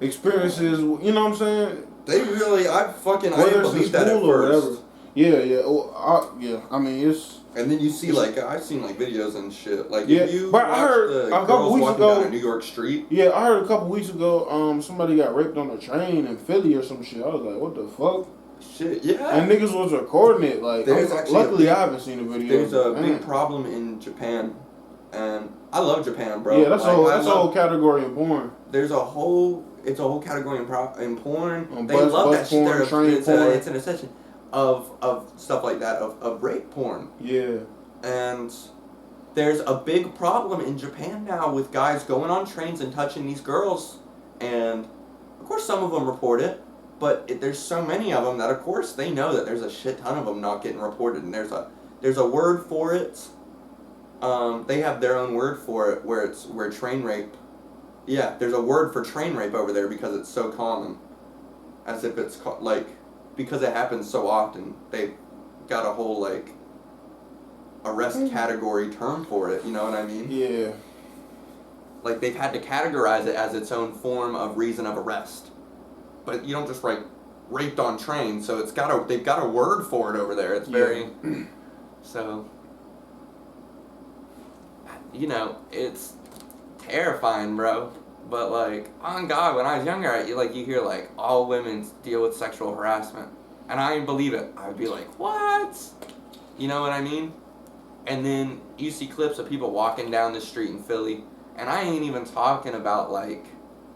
experiences. You know what I'm saying? They really, I didn't Whether it's in believe that at school or first. whatever. Yeah. I mean, it's. And then you see like I've seen like videos and shit. Like Yeah, if you but I watch heard the a couple girls weeks walking ago- down a New York street. Yeah, I heard a couple weeks ago, somebody got raped on a train in Philly or some shit. I was like, what the fuck? Shit, yeah. And niggas was recording it. Like, There's actually luckily I haven't seen the video. There's a Damn. big problem in Japan, and I love Japan, bro. Yeah, that's Like, a whole category in porn. It's a whole category in porn. On They bus love that shit. porn, train It's porn. it's an extension of stuff like that, of rape porn. Yeah. And there's a big problem in Japan now with guys going on trains and touching these girls. And, of course, some of them report it. But there's so many of them that, of course, they know that there's a shit ton of them not getting reported. And there's a word for it. They have their own word for it where train rape. Yeah, there's a word for train rape over there because it's so common. As if it's, because it happens so often, they've got a whole, arrest category term for it, you know what I mean? Yeah. Like, they've had to categorize it as its own form of reason of arrest. But you don't just write raped on train, so they've got a word for it over there. It's very, so, you know, it's terrifying, bro. But like, on God, when I was younger, you hear like all women deal with sexual harassment, and I didn't believe it. I would be like, what? You know what I mean? And then you see clips of people walking down the street in Philly, and I ain't even talking about like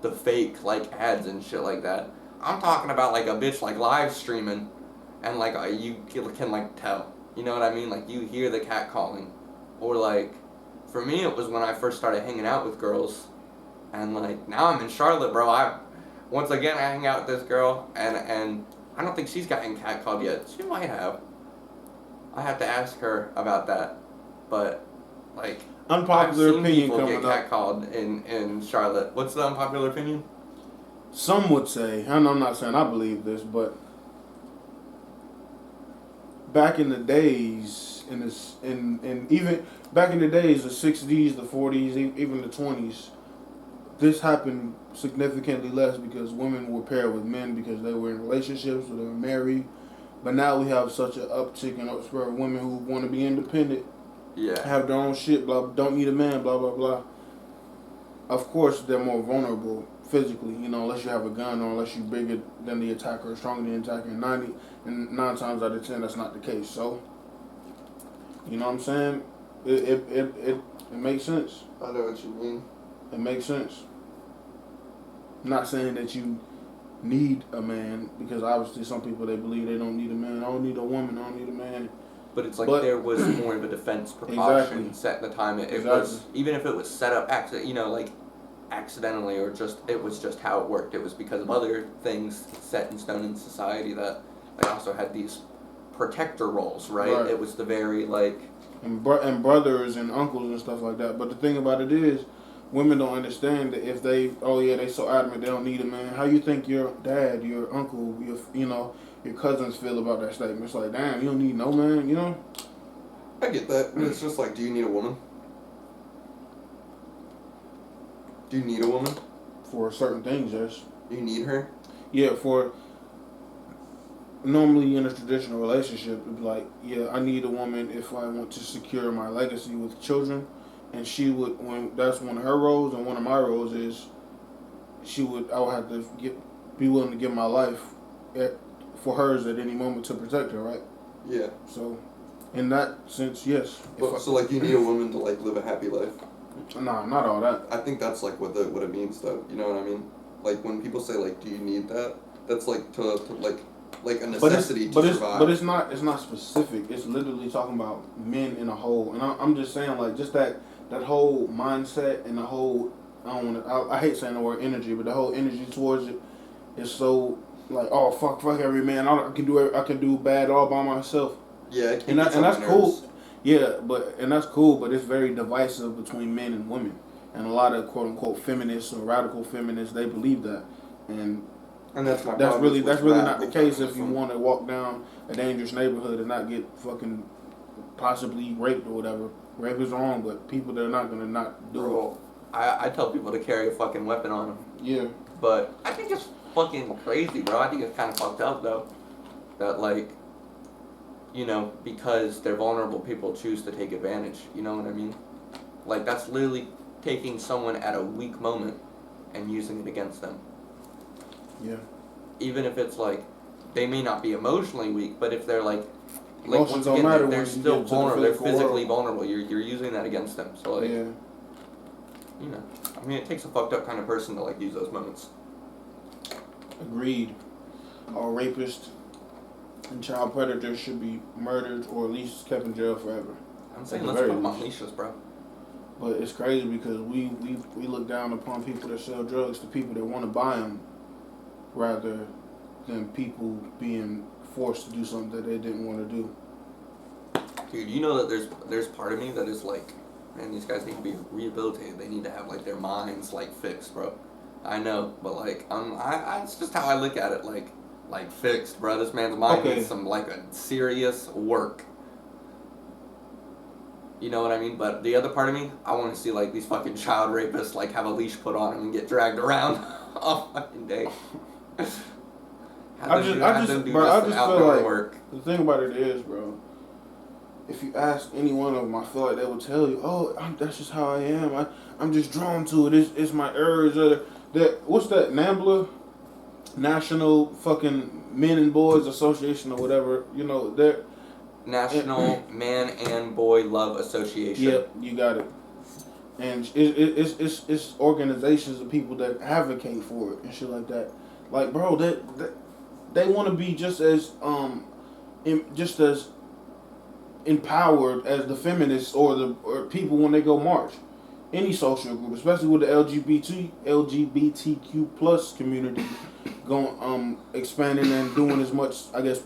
the fake like ads and shit like that. I'm talking about like a bitch like live streaming, and like you can like tell. You know what I mean? Like you hear the cat calling, or like for me it was when I first started hanging out with girls, and like now I'm in Charlotte, bro. Once again I hang out with this girl, and I don't think she's gotten catcalled yet. She might have. I have to ask her about that, but like Unpopular I've seen opinion people coming get up. catcalled in Charlotte. What's the unpopular opinion? Some would say, and I'm not saying I believe this, but back in the days, in even back in the days, the 60s, the 40s, even the 20s, this happened significantly less because women were paired with men because they were in relationships or they were married. But now we have such an uptick and upspread of women who want to be independent, Yeah. have their own shit, blah, don't need a man, blah, blah, blah. Of course, they're more vulnerable physically, unless you have a gun or unless you're bigger than the attacker or stronger than the attacker. And 9 times out of 10, that's not the case. So, you know what I'm saying? It makes sense. I know what you mean. It makes sense. I'm not saying that you need a man, because obviously some people, they believe they don't need a man. I don't need a woman. I don't need a man. But it's like there was more of a defense precaution set at the time. It was, even if it was set up accidentally, or it was just how it worked. It was because of other things set in stone in society that they also had these protector roles, right? It was the very like and brothers and uncles and stuff like that. But the thing about it is, women don't understand that if they so adamant they don't need a man. How you think your dad, your uncle, your cousins feel about that statement? It's like, damn, you don't need no man, I get that. It's just like, do you need a woman? Do you need a woman? For certain things, yes. You need her? Yeah, normally in a traditional relationship, it'd be like, yeah, I need a woman if I want to secure my legacy with children. And she would, that's one of her roles, and one of my roles is I would have to be willing to give my life for hers at any moment to protect her, right? Yeah. So, in that sense, yes. So you need a woman to like live a happy life? Nah, not all that. I think that's like what it means, though. You know what I mean? Like when people say like, do you need that? That's like to like a necessity to survive. But it's not specific. It's literally talking about men in a whole. And I'm just saying, like, just that whole mindset and the whole, I hate saying the word energy, but the whole energy towards it is so like, oh fuck every man, I can do bad all by myself. Yeah, and that's cool. Yeah, and that's cool, but it's very divisive between men and women, and a lot of quote unquote feminists or radical feminists, they believe that, and that's really not the case if you want to walk down a dangerous neighborhood and not get fucking possibly raped or whatever. Rape is wrong, but people, they're not gonna not do it. I tell people to carry a fucking weapon on them. Yeah. But I think it's fucking crazy, bro. I think it's kind of fucked up, though. That, like, because they're vulnerable, people choose to take advantage. You know what I mean? Like, that's literally taking someone at a weak moment and using it against them. Yeah. Even if it's, like, they may not be emotionally weak, but if they're, like emotions once again, don't matter they're when still vulnerable. They're physically world. vulnerable. You're using that against them. So, like, yeah. I mean, it takes a fucked up kind of person to, like, use those moments. Agreed. All rapists and child predators should be murdered or at least kept in jail forever. I'm saying let's put them on leashes, bro. But it's crazy because we look down upon people that sell drugs to people that want to buy them rather than people being forced to do something that they didn't want to do. Dude, you know that there's part of me that is like, man, these guys need to be rehabilitated. They need to have, like, their minds, like, fixed, bro. I know, but, like, it's just how I look at it, like fixed, bro. This man's mind needs some, like, a serious work. You know what I mean? But the other part of me, I want to see, like, these fucking child rapists, like, have a leash put on them and get dragged around all fucking day. I just feel like work. The thing about it is, bro, if you ask any one of them, I feel like they will tell you, "Oh, that's just how I am. I'm just drawn to it. It's my urge." What's that? NAMBLA, National fucking Men and Boys Association or whatever. You know, they're National Man and Boy Love Association. Yep, you got it. And it's organizations of people that advocate for it and shit like that. Like, bro, they want to be just as empowered as the feminists or people when they go march. Any social group, especially with the LGBTQ plus community, going expanding and doing as much, I guess,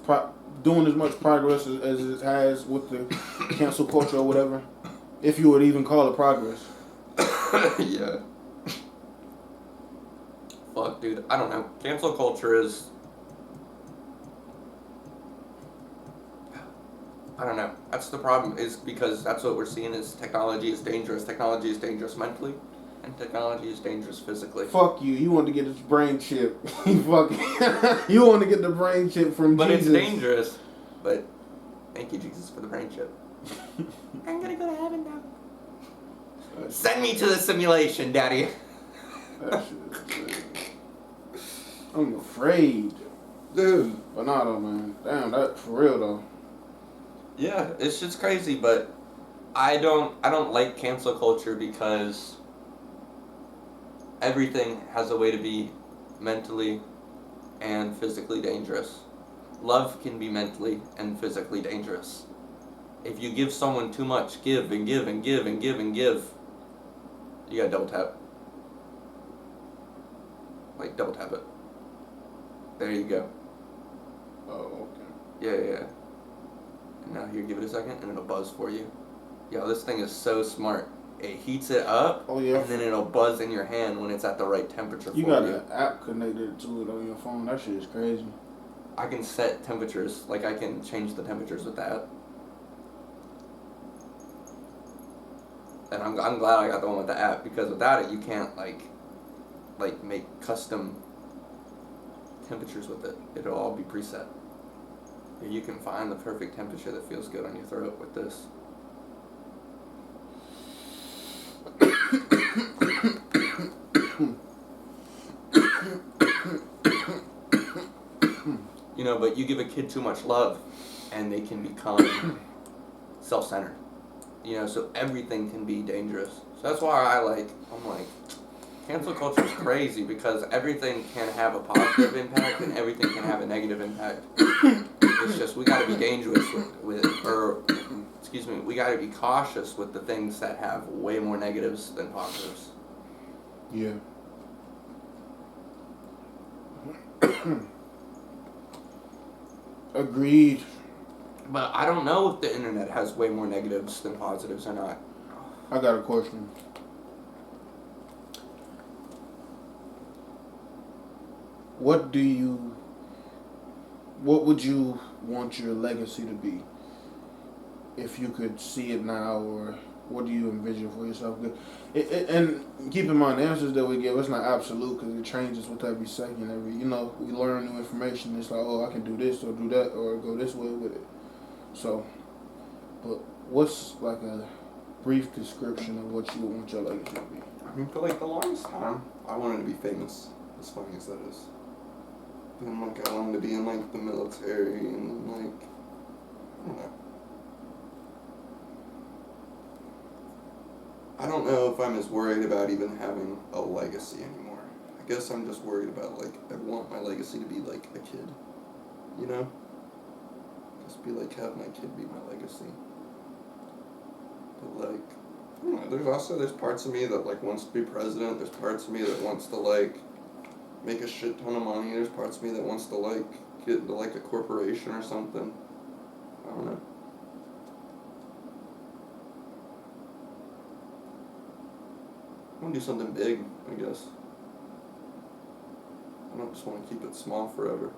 doing as much progress as it has with the cancel culture or whatever, if you would even call it progress. Yeah. Fuck, dude. I don't know. Cancel culture is. I don't know. That's the problem, is because that's what we're seeing is technology is dangerous. Technology is dangerous mentally, and technology is dangerous physically. Fuck you. You want to get this brain chip. You want to get the brain chip from but Jesus. But it's dangerous. But thank you, Jesus, for the brain chip. I'm gonna go to heaven now. Send me to the simulation, Daddy. That shit is crazy. I'm afraid. Dude. But nah, though, man. Damn, that for real, though. Yeah, it's just crazy, but I don't like cancel culture because everything has a way to be mentally and physically dangerous. Love can be mentally and physically dangerous. If you give someone too much, give and give and give and give and give, you gotta double tap. Like, double tap it. There you go. Oh, okay. Yeah. And now here, give it a second, and it'll buzz for you. Yo, this thing is so smart. It heats it up, and then it'll buzz in your hand when it's at the right temperature for you. You got an app connected to it on your phone. That shit is crazy. I can set temperatures. Like, I can change the temperatures with the app. And I'm glad I got the one with the app, because without it, you can't, like make custom temperatures with it. It'll all be preset. You can find the perfect temperature that feels good on your throat with this. You know, but you give a kid too much love, and they can become self-centered. You know, so everything can be dangerous. So that's why I'm like, cancel culture is crazy, because everything can have a positive impact and everything can have a negative impact. It's just, we gotta be dangerous we gotta be cautious with the things that have way more negatives than positives. Yeah. Agreed. But I don't know if the internet has way more negatives than positives or not. I got a question. What would you want your legacy to be? If you could see it now, or what do you envision for yourself? And keep in mind, the answers that we give, it's not absolute, because it changes with every second. We learn new information. It's like, oh, I can do this or do that or go this way with it. So, but what's like a brief description of what you would want your legacy to be? I mean, for like the longest time, I wanted to be famous, as funny as that is. And like, I wanted to be in like the military and like, I don't know. I don't know if I'm as worried about even having a legacy anymore. I guess I'm just worried about, like, I want my legacy to be like a kid, you know? Just be like, have my kid be my legacy. But like, I don't know, there's parts of me that like wants to be president, there's parts of me that wants to like make a shit ton of money, there's parts of me that wants to like get into like a corporation or something. I don't know. I want to do something big, I guess. I don't just want to keep it small forever.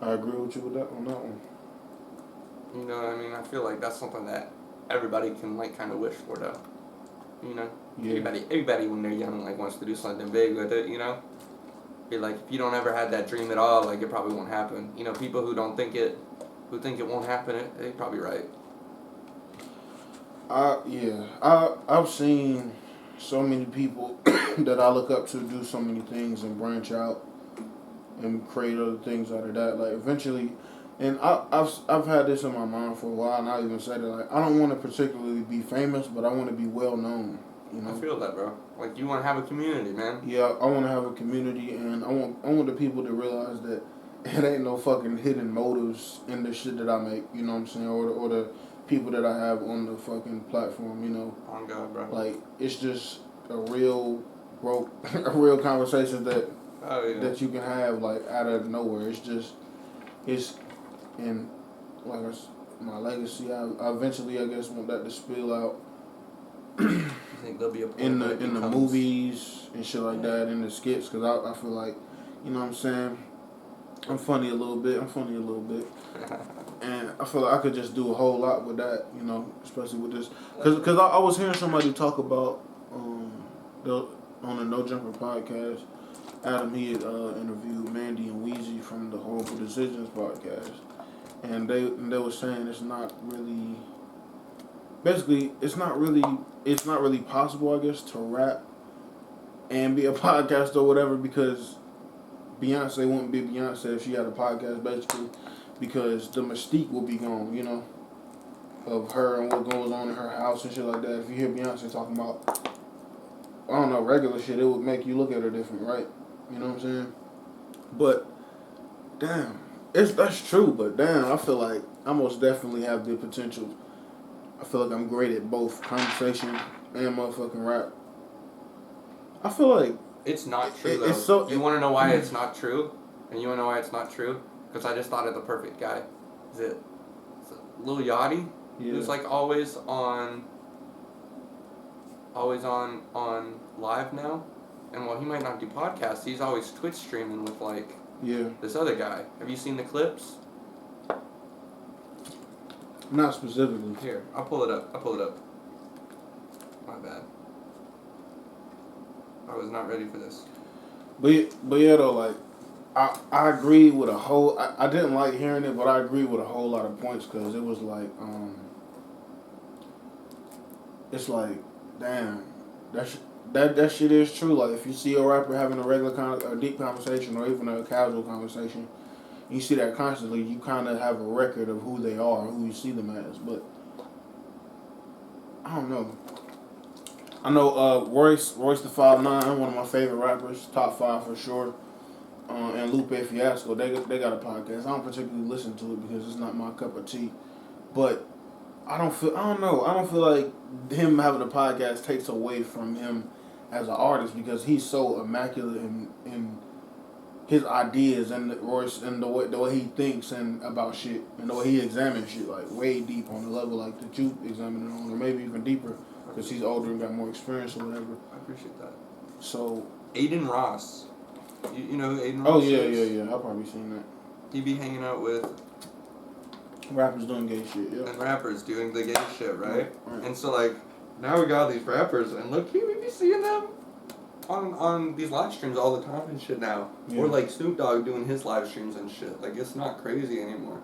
I agree with you with that on that one. You know what I mean? I feel like that's something that everybody can like kind of wish for, though. You know? Yeah. Everybody when they're young like wants to do something big with it, you know? be like, if you don't ever had that dream at all, like it probably won't happen. You know, people who think it won't happen, they're probably right. I've seen so many people that I look up to do so many things and branch out and create other things out of that. Like eventually, and I've had this in my mind for a while, and I even said it. Like I don't want to particularly be famous, but I want to be well known. You know? I feel that, bro. Like you want to have a community, man. Yeah, I want to have a community, and I want the people to realize that it ain't no fucking hidden motives in the shit that I make. You know what I'm saying? Or the people that I have on the fucking platform. You know. On God, bro. Like it's just a real a real conversation that that you can have like out of nowhere. It's and like my legacy. I eventually I guess want that to spill out. You think there'll be a point in the movies and shit like that, in the skits, because I feel like, you know what I'm saying, I'm funny a little bit, and I feel like I could just do a whole lot with that, you know, especially with this, because I was hearing somebody talk about on the No Jumper podcast, Adam, he had interviewed Mandy and Weezy from the Horrible Decisions podcast, and they were saying it's not really possible, I guess, to rap and be a podcast or whatever, because Beyonce wouldn't be Beyonce if she had a podcast, basically, because the mystique will be gone, you know, of her and what goes on in her house and shit like that. If you hear Beyonce talking about, I don't know, regular shit, it would make you look at her different, right? You know what I'm saying? But, damn, that's true, but damn, I feel like I most definitely have the potential. I feel like I'm great at both conversation and motherfucking rap. I feel like it's not true though. You want to know why it's not true? And you want to know why it's not true? Because I just thought of the perfect guy. Is it Lil Yachty? Yeah. Who's like always on live now. And while he might not do podcasts, he's always Twitch streaming with like this other guy. Have you seen the clips? Not specifically. Here, I'll pull it up. My bad. I was not ready for this. But yeah, though, like, I agree with a whole... I didn't like hearing it, but I agree with a whole lot of points, because it was like, it's like, damn, that shit is true. Like, if you see a rapper having a regular a deep conversation or even a casual conversation, you see that constantly, you kind of have a record of who they are, who you see them as. But I don't know. I know Royce the 5'9", one of my favorite rappers, top 5 for sure, and Lupe Fiasco. They got a podcast. I don't particularly listen to it because it's not my cup of tea. But I don't feel like him having a podcast takes away from him as an artist, because he's so immaculate in his ideas and Royce and the way he thinks and about shit and the way he examines shit, like way deep on the level like that you examine it on, or maybe even deeper because he's older and got more experience or whatever. I appreciate that. So Aiden Ross, you know who Aiden Ross? Oh yeah. I've probably seen that. He be hanging out with rappers doing gay shit, yeah. And rappers doing the gay shit, right? And so like now we got these rappers, and look, we be seeing them on these live streams all the time and shit now. Yeah. Or like Snoop Dogg doing his live streams and shit. Like it's not crazy anymore.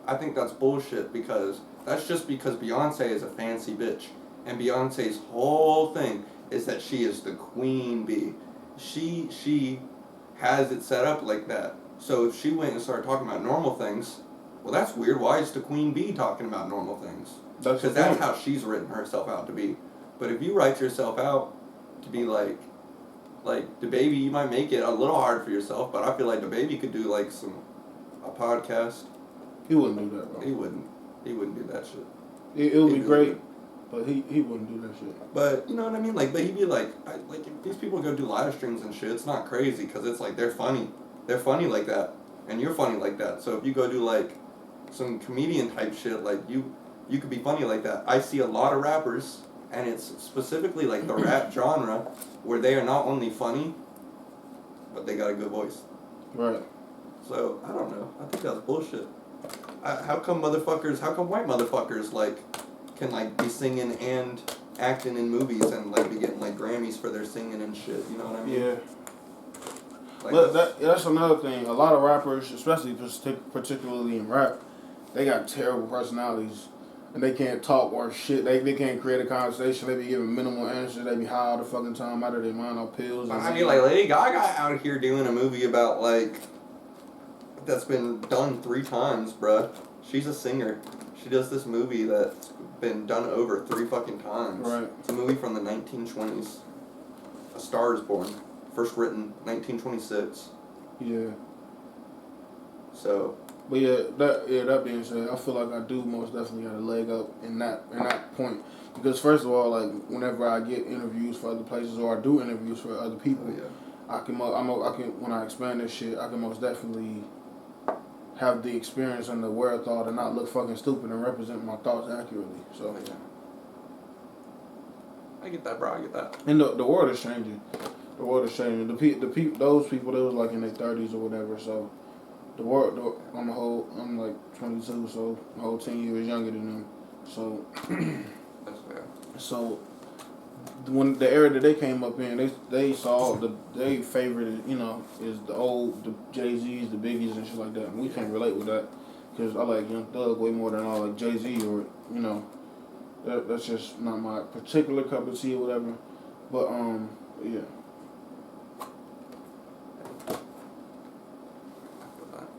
I think that's bullshit, because that's just because Beyonce is a fancy bitch. And Beyonce's whole thing is that she is the queen bee. She has it set up like that. So if she went and started talking about normal things, well, that's weird. Why is the queen bee talking about normal things? Because that's how she's written herself out to be. But if you write yourself out to be like the baby, you might make it a little hard for yourself, but I feel like the baby could do like a podcast. He wouldn't do that, bro. He wouldn't do that shit. It would be great, but he wouldn't do that shit. But you know what I mean? Like, but he'd be like if these people go do live streams and shit, it's not crazy, because it's like they're funny like that, and you're funny like that. So if you go do like some comedian type shit, like you could be funny like that. I see a lot of rappers, and it's specifically like the rap genre, where they are not only funny, but they got a good voice. Right. So, I don't know. I think that's bullshit. How come white motherfuckers, like, can, like, be singing and acting in movies and, like, be getting, like, Grammys for their singing and shit, you know what I mean? Yeah. Like, But that's another thing. A lot of rappers, especially particularly in rap, they got terrible personalities. And they can't talk or shit. They can't create a conversation. They be giving minimal answers. They be high all the fucking time, out of their mind on pills. But I mean, like, Lady Gaga out here doing a movie about, like, that's been done 3 times, bruh. She's a singer. She does this movie that's been done over 3 fucking times. Right. It's a movie from the 1920s. A Star is Born. First written 1926. Yeah. So. But that being said, I feel like I do most definitely got a leg up in that point. Because first of all, like whenever I get interviews for other places or I do interviews for other people, I can when I expand this shit, I can most definitely have the experience and the wherewithal to not look fucking stupid and represent my thoughts accurately. So yeah. I get that, bro. I get that. And the world is changing. The world is changing. Those people, they was like in their 30s or whatever. So the world, on the whole, I'm like 22, so the whole 10 years younger than them. So that's fair. So when the era that they came up in, they saw they favorited, is the Jay-Z's, the Biggies and shit like that. And we can't relate with that because I like Young Thug way more than I like Jay-Z or that's just not my particular cup of tea or whatever. But yeah.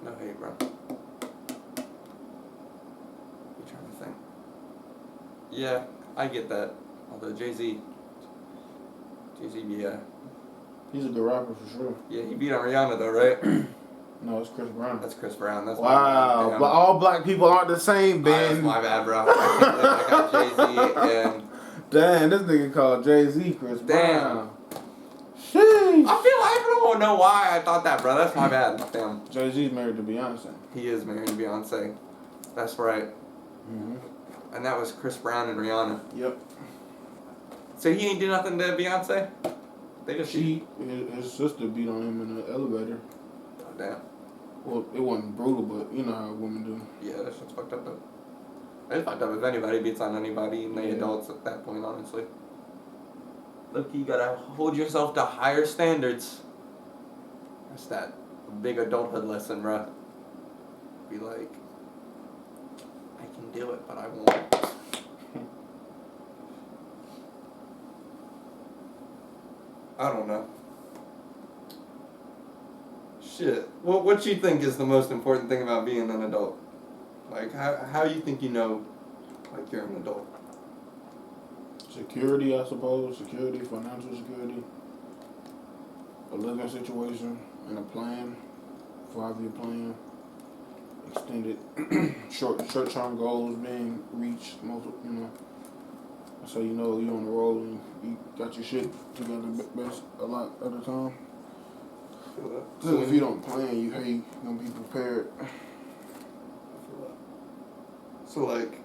No hate, bro. You trying to think? Yeah, I get that. Although Jay-Z, yeah. He's a good rapper for sure. Yeah, he beat on Rihanna though, right? No, it's Chris Brown. That's Chris Brown. That's wow. But all black people aren't the same, Ben. That's my bad, bro. I got Jay-Z and. Damn, this nigga called Jay-Z Chris Brown. Damn. Sheesh. I don't know why I thought that, bro. That's my bad. Damn. Jay-Z's married to Beyonce. He is married to Beyonce. That's right. Mm-hmm. And that was Chris Brown and Rihanna. Yep. So he ain't do nothing to Beyonce? They just his sister beat on him in the elevator. Oh, damn. Well, it wasn't brutal, but you know how women do. Yeah, that shit's fucked up though. It's fucked up if anybody beats on anybody and they adults at that point, honestly. Look, you gotta hold yourself to higher standards. That's that big adulthood lesson, bruh. Be like, I can do it, but I won't. I don't know. Shit. What you think is the most important thing about being an adult? Like, how you think you know, like, you're an adult? Security, I suppose. Security, financial security. A living situation and a plan. 5-year plan. Extended short-term goals being reached. So you know you're on the road and you got your shit together best a lot of the time. So if you don't plan, you gonna be prepared. So like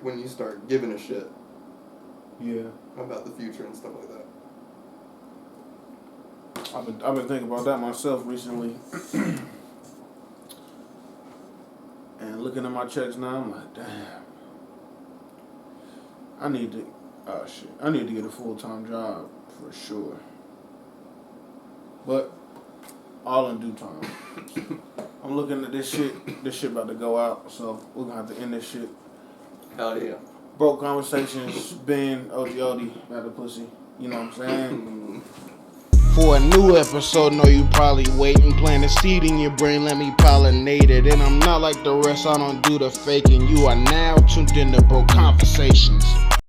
when you start giving a shit. Yeah. About the future and stuff like that. I've been thinking about that myself recently. And looking at my checks now, I'm like, damn. I need to get a full-time job for sure. But all in due time. I'm looking at this shit. This shit about to go out, so we're gonna have to end this shit. Hell yeah. Broke conversations, Ben, OG, got the pussy. You know what I'm saying? For a new episode, know you probably waiting. Plant a seed in your brain, let me pollinate it. And I'm not like the rest, I don't do the faking. You are now tuned in to Bro Conversation.